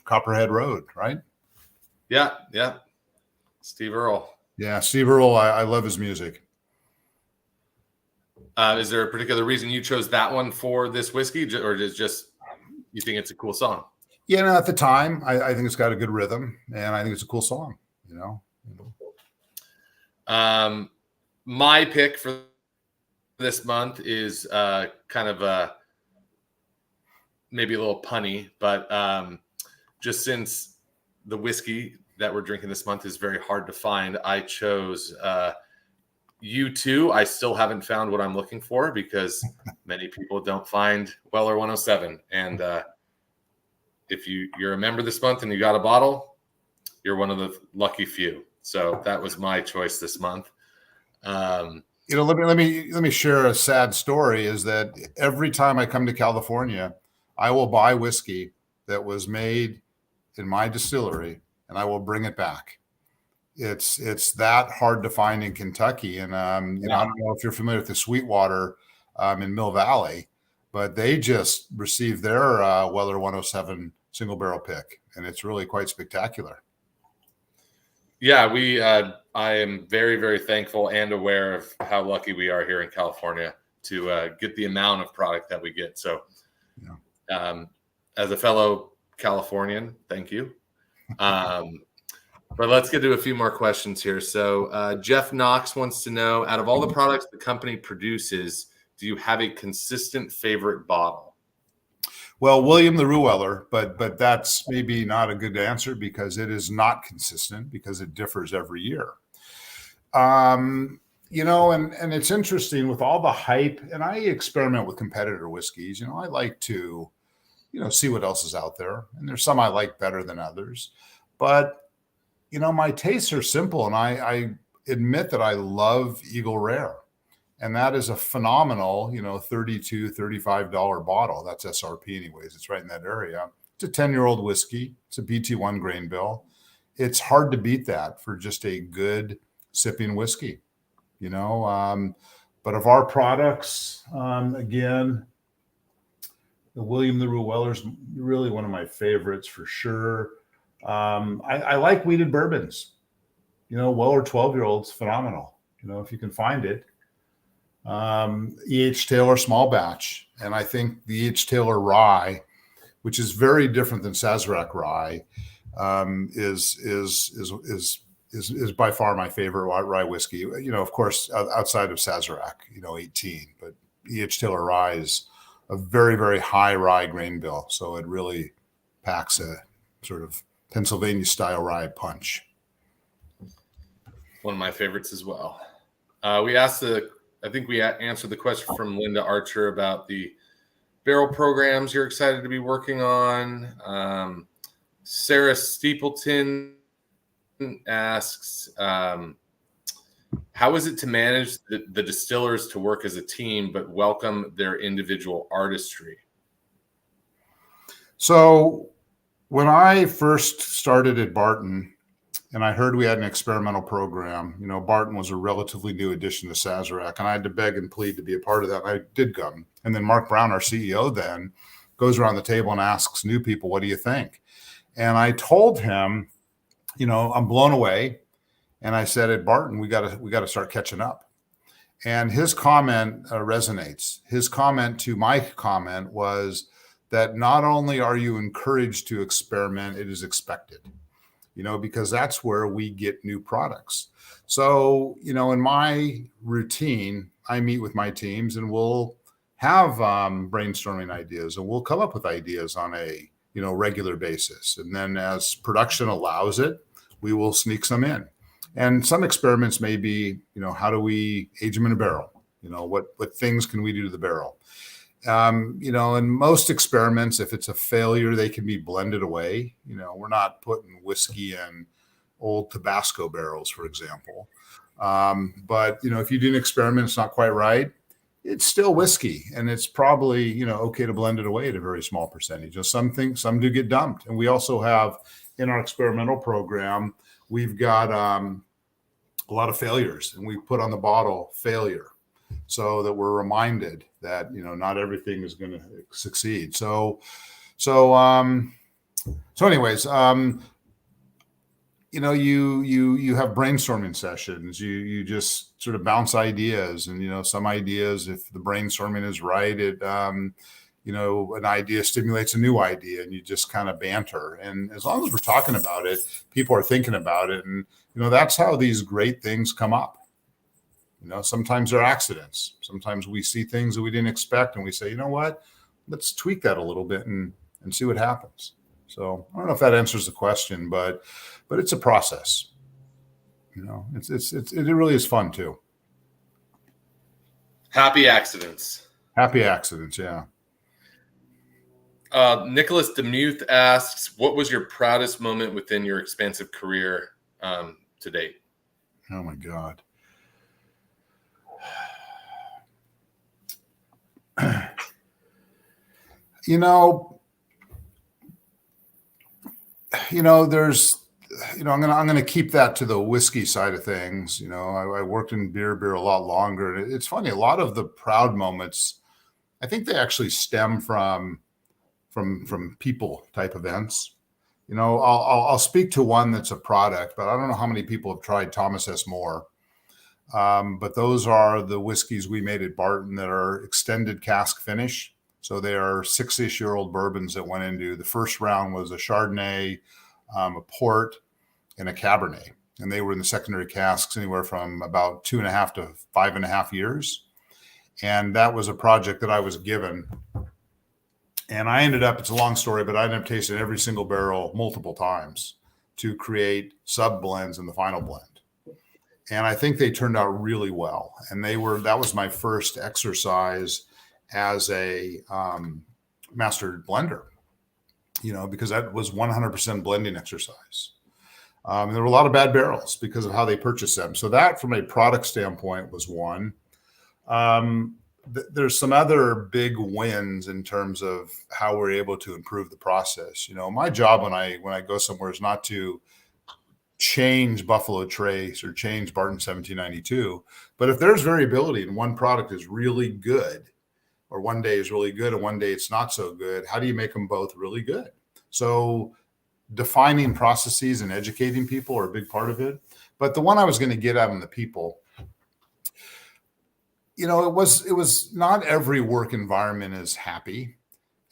Copperhead Road, right? Yeah. Steve Earle. Yeah, Steve Earle. I love his music. Is there a particular reason you chose that one for this whiskey, or is just you think it's a cool song? Yeah, at the time, I think it's got a good rhythm, and I think it's a cool song. My pick for this month is kind of maybe a little punny, but just since the whiskey that we're drinking this month is very hard to find, I chose U2. I still haven't found what I'm looking for because many people don't find Weller 107. And if you're a member this month and you got a bottle, you're one of the lucky few. So that was my choice this month. Let me share a sad story. Is that every time I come to California, I will buy whiskey that was made in my distillery, and I will bring it back. It's that hard to find in Kentucky, and I don't know if you're familiar with the Sweetwater in Mill Valley, but they just received their Weller 107 single barrel pick, and it's really quite spectacular. Yeah, I am very, very thankful and aware of how lucky we are here in California to get the amount of product that we get. So, as a fellow Californian, thank you. But let's get to a few more questions here. So, Jeff Knox wants to know, out of all the products the company produces, do you have a consistent favorite bottle? Well, William LaRue Weller, but that's maybe not a good answer because it is not consistent because it differs every year. And it's interesting with all the hype, and I experiment with competitor whiskeys. I like to, see what else is out there. And there's some I like better than others. But, my tastes are simple, and I admit that I love Eagle Rare. And that is a phenomenal, $32, $35 bottle. That's SRP anyways. It's right in that area. It's a 10-year-old whiskey. It's a BT1 grain bill. It's hard to beat that for just a good sipping whiskey, But of our products, again, the William LaRue Weller's really one of my favorites for sure. I like weeded bourbons. Weller 12-year-old's phenomenal. If you can find it. E.H. Taylor small batch, and I think the E.H. Taylor rye, which is very different than Sazerac rye, is by far my favorite rye whiskey. Of course, outside of Sazerac, 18, but E.H. Taylor rye is a very, very high rye grain bill, so it really packs a sort of Pennsylvania style rye punch. One of my favorites as well. I think we answered the question from Linda Archer about the barrel programs you're excited to be working on. Sarah Steepleton Asks, how is it to manage the distillers to work as a team, but welcome their individual artistry? So when I first started at Barton and I heard we had an experimental program, Barton was a relatively new addition to Sazerac, and I had to beg and plead to be a part of that. I did come. And then Mark Brown, our CEO, then goes around the table and asks new people, what do you think? And I told him, I'm blown away. And I said, at Barton, we got to start catching up. And his comment resonates. His comment to my comment was that not only are you encouraged to experiment, it is expected, because that's where we get new products. So, in my routine, I meet with my teams and we'll have brainstorming ideas, and we'll come up with ideas on a, regular basis. And then as production allows it, we will sneak some in. And some experiments may be, how do we age them in a barrel? What things can we do to the barrel? In most experiments, if it's a failure, they can be blended away. We're not putting whiskey in old Tabasco barrels, for example. But, if you do an experiment, it's not quite right, it's still whiskey, and it's probably, okay to blend it away at a very small percentage. Some do get dumped. And we also have in our experimental program, we've got a lot of failures, and we put on the bottle failure so that we're reminded that, not everything is going to succeed. So anyways, you have brainstorming sessions, you just sort of bounce ideas, and, some ideas, if the brainstorming is right, it, an idea stimulates a new idea, and you just kind of banter. And as long as we're talking about it, people are thinking about it. And, that's how these great things come up. Sometimes they're accidents. Sometimes we see things that we didn't expect, and we say, what, let's tweak that a little bit and see what happens. So I don't know if that answers the question, but it's a process. It really is fun too. Happy accidents. Happy accidents. Yeah. Nicholas Demuth asks, what was your proudest moment within your expansive career to date? Oh my God. There's, I'm going to keep that to the whiskey side of things. I worked in beer a lot longer. And it's funny, a lot of the proud moments, I think they actually stem from people type events. I'll speak to one that's a product, but I don't know how many people have tried Thomas S. Moore. But those are the whiskeys we made at Barton that are extended cask finish. So they are 6-ish-year-old bourbons that went into the first round was a Chardonnay, a port, and a Cabernet. And they were in the secondary casks anywhere from about 2.5 to 5.5 years. And that was a project that I was given. And I ended up, it's a long story, but I ended up tasting every single barrel multiple times to create sub blends in the final blend. And I think they turned out really well. And that was my first exercise as a master blender, because that was 100% blending exercise. There were a lot of bad barrels because of how they purchased them. So that, from a product standpoint, was one. There's some other big wins in terms of how we're able to improve the process. My job when I go somewhere is not to change Buffalo Trace or change Barton 1792, but if there's variability and one product is really good, or one day is really good and one day it's not so good, how do you make them both really good? So defining processes and educating people are a big part of it. But the one I was going to get at on the people, it was not every work environment is happy.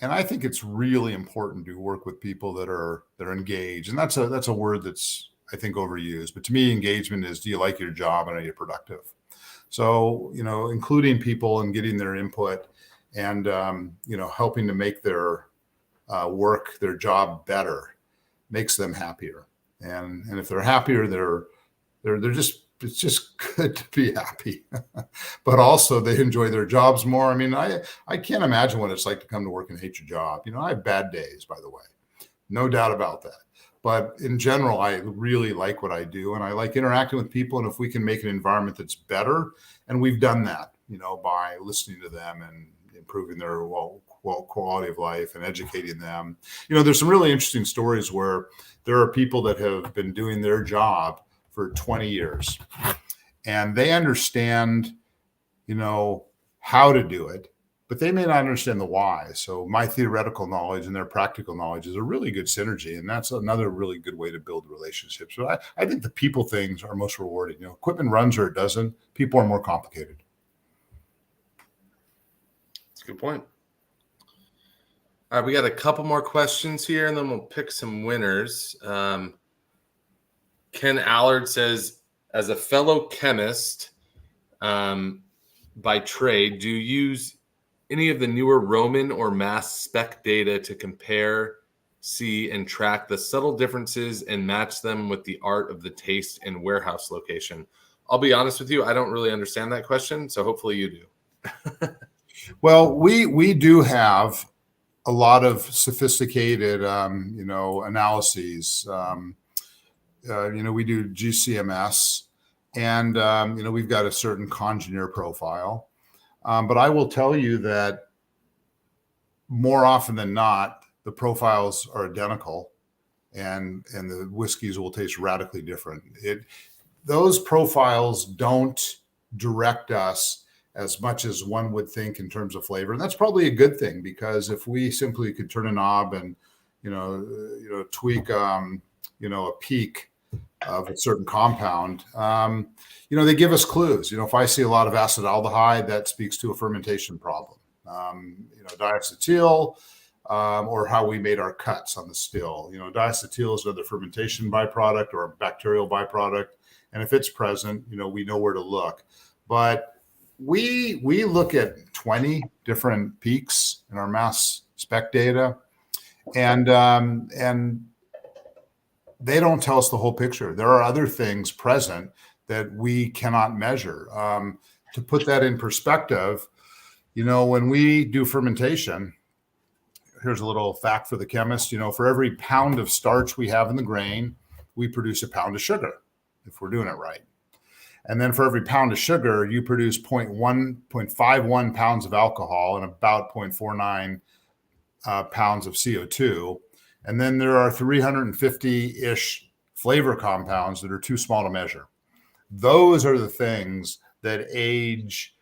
And I think it's really important to work with people that are engaged. And that's a word that's, I think, overused. But to me, engagement is, do you like your job and are you productive? So, including people and getting their input and, helping to make their work, their job better makes them happier. And if they're happier, it's just good to be happy, but also they enjoy their jobs more. I mean, I can't imagine what it's like to come to work and hate your job. I have bad days, by the way, no doubt about that. But in general, I really like what I do, and I like interacting with people. And if we can make an environment that's better, and we've done that, by listening to them and improving their quality of life and educating them. There's some really interesting stories where there are people that have been doing their job for 20 years, and they understand, how to do it, but they may not understand the why. So my theoretical knowledge and their practical knowledge is a really good synergy. And that's another really good way to build relationships. So I think the people things are most rewarding. Equipment runs or it doesn't. People are more complicated. That's a good point. All right, we got a couple more questions here, and then we'll pick some winners. Ken Allard says, as a fellow chemist by trade, do you use any of the newer Roman or mass spec data to compare, see, and track the subtle differences and match them with the art of the taste and warehouse location? I'll be honest with you, I don't really understand that question, so hopefully you do. Well, we do have a lot of sophisticated, analyses. We do GCMS, and, we've got a certain congener profile. But I will tell you that more often than not, the profiles are identical, and the whiskeys will taste radically different. Those profiles don't direct us as much as one would think in terms of flavor, and that's probably a good thing, because if we simply could turn a knob and tweak a peak of a certain compound, they give us clues. If I see a lot of acetaldehyde, that speaks to a fermentation problem. Diacetyl, or how we made our cuts on the still. Diacetyl is another fermentation byproduct or a bacterial byproduct, and if it's present, we know where to look. But we look at 20 different peaks in our mass spec data, and they don't tell us the whole picture. There are other things present that we cannot measure. To put that in perspective, when we do fermentation, here's a little fact for the chemist. For every pound of starch we have in the grain, we produce a pound of sugar, if we're doing it right. And then for every pound of sugar, you produce 0.51 pounds of alcohol and about 0.49 pounds of CO2. And then there are 350-ish flavor compounds that are too small to measure. Those are the things that age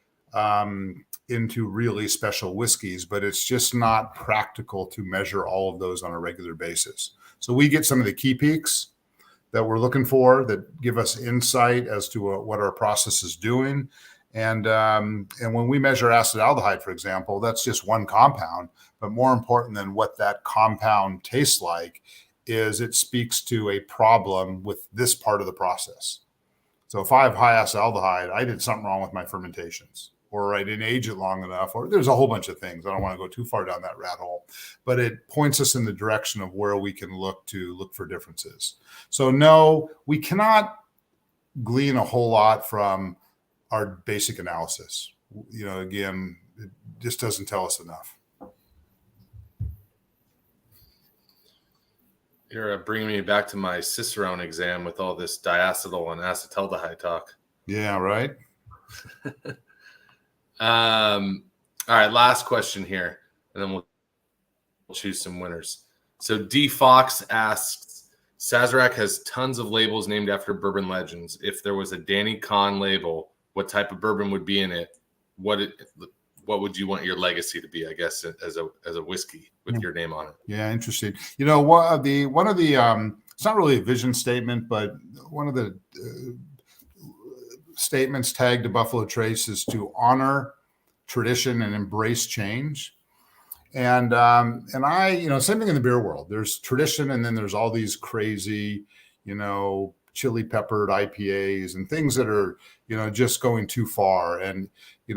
into really special whiskeys, but it's just not practical to measure all of those on a regular basis. So we get some of the key peaks that we're looking for that give us insight as to what our process is doing. And when we measure acetaldehyde, for example, that's just one compound. But more important than what that compound tastes like is it speaks to a problem with this part of the process. So if I have high acetaldehyde, I did something wrong with my fermentations, or I didn't age it long enough, or there's a whole bunch of things. I don't want to go too far down that rat hole, but it points us in the direction of where we can look for differences. So no, we cannot glean a whole lot from our basic analysis. Again, it just doesn't tell us enough. You're bringing me back to my Cicerone exam with all this diacetyl and acetaldehyde talk. Yeah, right. All right, last question here, and then we'll choose some winners. So D Fox asks, Sazerac has tons of labels named after bourbon legends. If there was a Danny Kahn label, what type of bourbon would be in it? What would you want your legacy to be, I guess, as a whiskey with your name on it? Yeah, interesting. One of the it's not really a vision statement, but one of the statements tagged to Buffalo Trace is to honor tradition and embrace change. And I, same thing in the beer world. There's tradition, and then there's all these crazy, chili peppered IPAs and things that are, just going too far. And,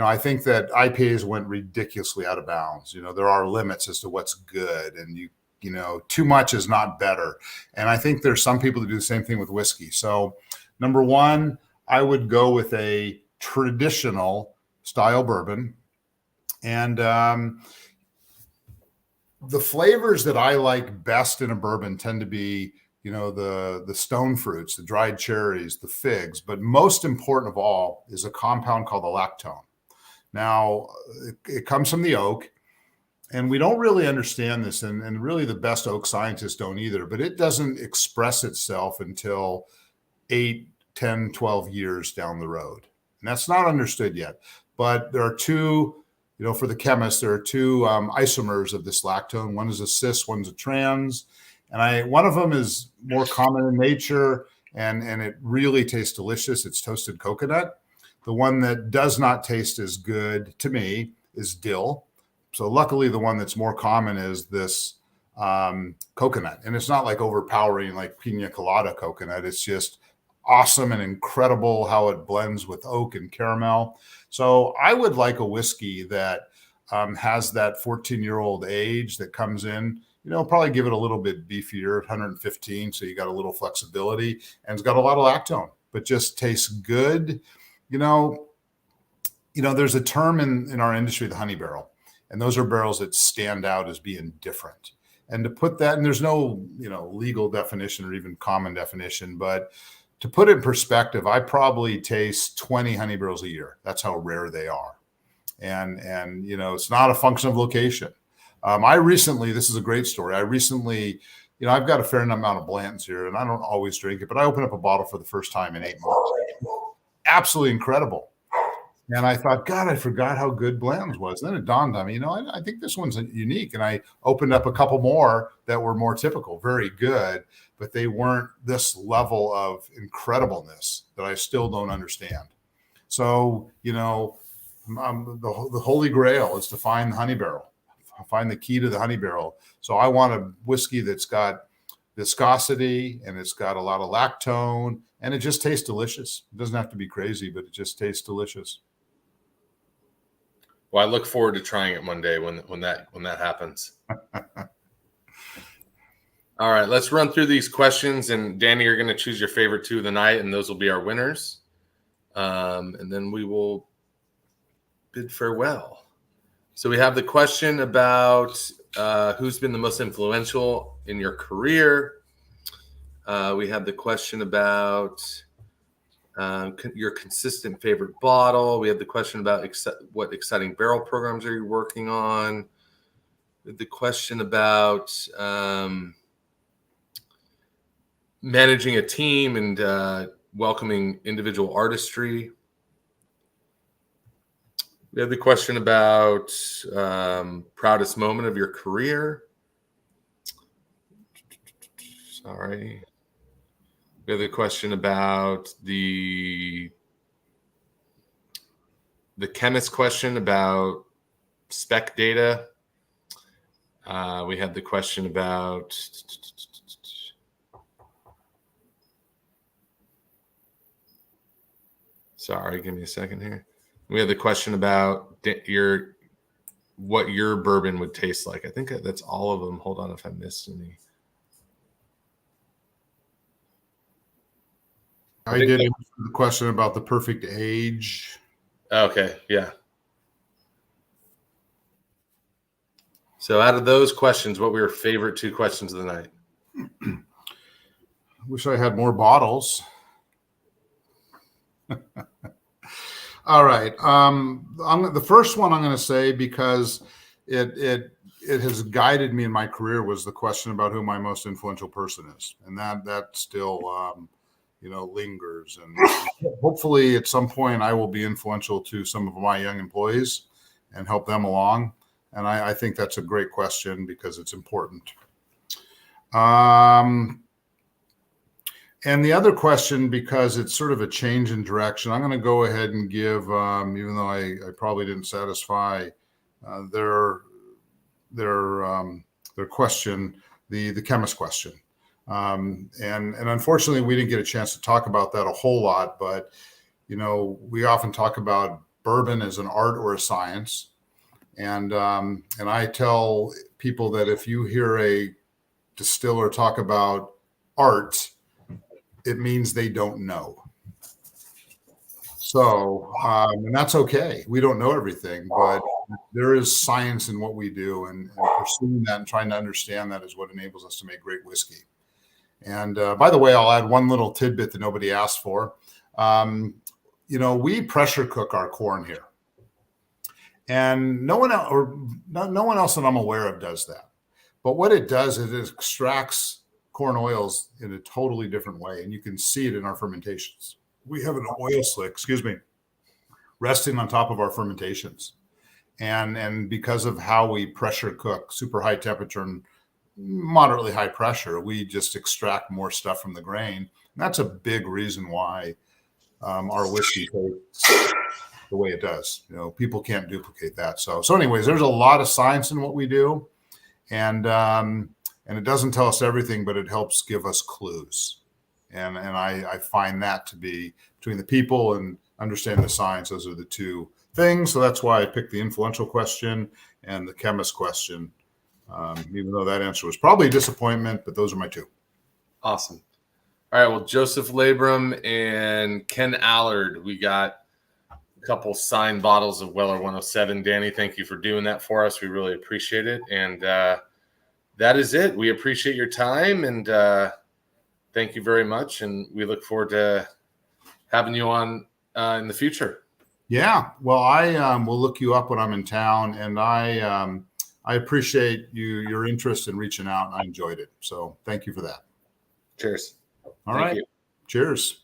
I think that IPAs went ridiculously out of bounds. There are limits as to what's good, and too much is not better. And I think there's some people that do the same thing with whiskey. So number one, I would go with a traditional style bourbon. And the flavors that I like best in a bourbon tend to be the stone fruits, the dried cherries, the figs. But most important of all is a compound called the lactone. Now, it comes from the oak, and we don't really understand this, and really the best oak scientists don't either, but it doesn't express itself until 8, 10, 12 years down the road. And that's not understood yet. But there are two, for the chemists, there are two isomers of this lactone. One is a cis, one's a trans. And one of them is more common in nature, and it really tastes delicious. It's toasted coconut. The one that does not taste as good to me is dill. So luckily, the one that's more common is this coconut. And it's not like overpowering like pina colada coconut. It's just awesome and incredible how it blends with oak and caramel. So I would like a whiskey that has that 14-year-old age that comes in. Probably give it a little bit beefier, 115, so you got a little flexibility, and it's got a lot of lactone, but just tastes good. There's a term in our industry, the honey barrel, and those are barrels that stand out as being different. And to put that, and there's no, legal definition or even common definition, but to put it in perspective, I probably taste 20 honey barrels a year. That's how rare they are. And it's not a function of location. This is a great story. I've got a fair amount of Blanton's here, and I don't always drink it, but I opened up a bottle for the first time in 8 months. Absolutely incredible. And I thought, God, I forgot how good Blanton's was. And then it dawned on me, I think this one's unique. And I opened up a couple more that were more typical, very good, but they weren't this level of incredibleness that I still don't understand. So, the holy grail is to find the honey barrel. Find the key to the honey barrel. So I want a whiskey that's got viscosity, and it's got a lot of lactone, and it just tastes delicious. It doesn't have to be crazy, but it just tastes delicious. Well, I look forward to trying it one day when that happens. All right, let's run through these questions, and Danny, you're going to choose your favorite 2 of the night, and those will be our winners. And then we will bid farewell. So we have the question about who's been the most influential in your career. We have the question about your consistent favorite bottle. We have the question about what exciting barrel programs are you working on. The question about managing a team and welcoming individual artistry. We have the question about proudest moment of your career. Sorry. We have the question about the chemist question about spec data. We have the question about sorry, give me a second here. We have the question about what your bourbon would taste like. I think that's all of them. Hold on if I missed any. I did answer the question about the perfect age. Okay, yeah. So out of those questions, what were your favorite 2 questions of the night? Wish I had more bottles. All right. The first one I'm going to say, because it has guided me in my career, was the question about who my most influential person is, and that still lingers. And hopefully, at some point, I will be influential to some of my young employees and help them along. And I think that's a great question because it's important. And the other question, because it's sort of a change in direction, I'm going to go ahead and give, even though I probably didn't satisfy their question, the chemist question. And unfortunately, we didn't get a chance to talk about that a whole lot. But we often talk about bourbon as an art or a science, and I tell people that if you hear a distiller talk about art, it means they don't know. So, and that's okay. We don't know everything, but there is science in what we do, and pursuing that and trying to understand that is what enables us to make great whiskey. And by the way, I'll add one little tidbit that nobody asked for. We pressure cook our corn here, and no one else that I'm aware of does that. But what it does is it extracts corn oils in a totally different way, and you can see it in our fermentations. We have an oil slick, resting on top of our fermentations, and because of how we pressure cook, super high temperature and moderately high pressure, we just extract more stuff from the grain. And that's a big reason why our whiskey tastes the way it does. People can't duplicate that. So anyways, there's a lot of science in what we do, and it doesn't tell us everything, but it helps give us clues. And I find that to be, between the people and understanding the science, those are the two things. So that's why I picked the influential question and the chemist question, even though that answer was probably a disappointment, but those are my two. Awesome. All right. Well, Joseph Labrum and Ken Allard, we got a couple signed bottles of Weller 107. Danny, thank you for doing that for us. We really appreciate it. And that is it. We appreciate your time, and thank you very much. And we look forward to having you on in the future. Yeah. Well, I will look you up when I'm in town, and I appreciate your interest in reaching out, and I enjoyed it. So thank you for that. Cheers. All right. Cheers.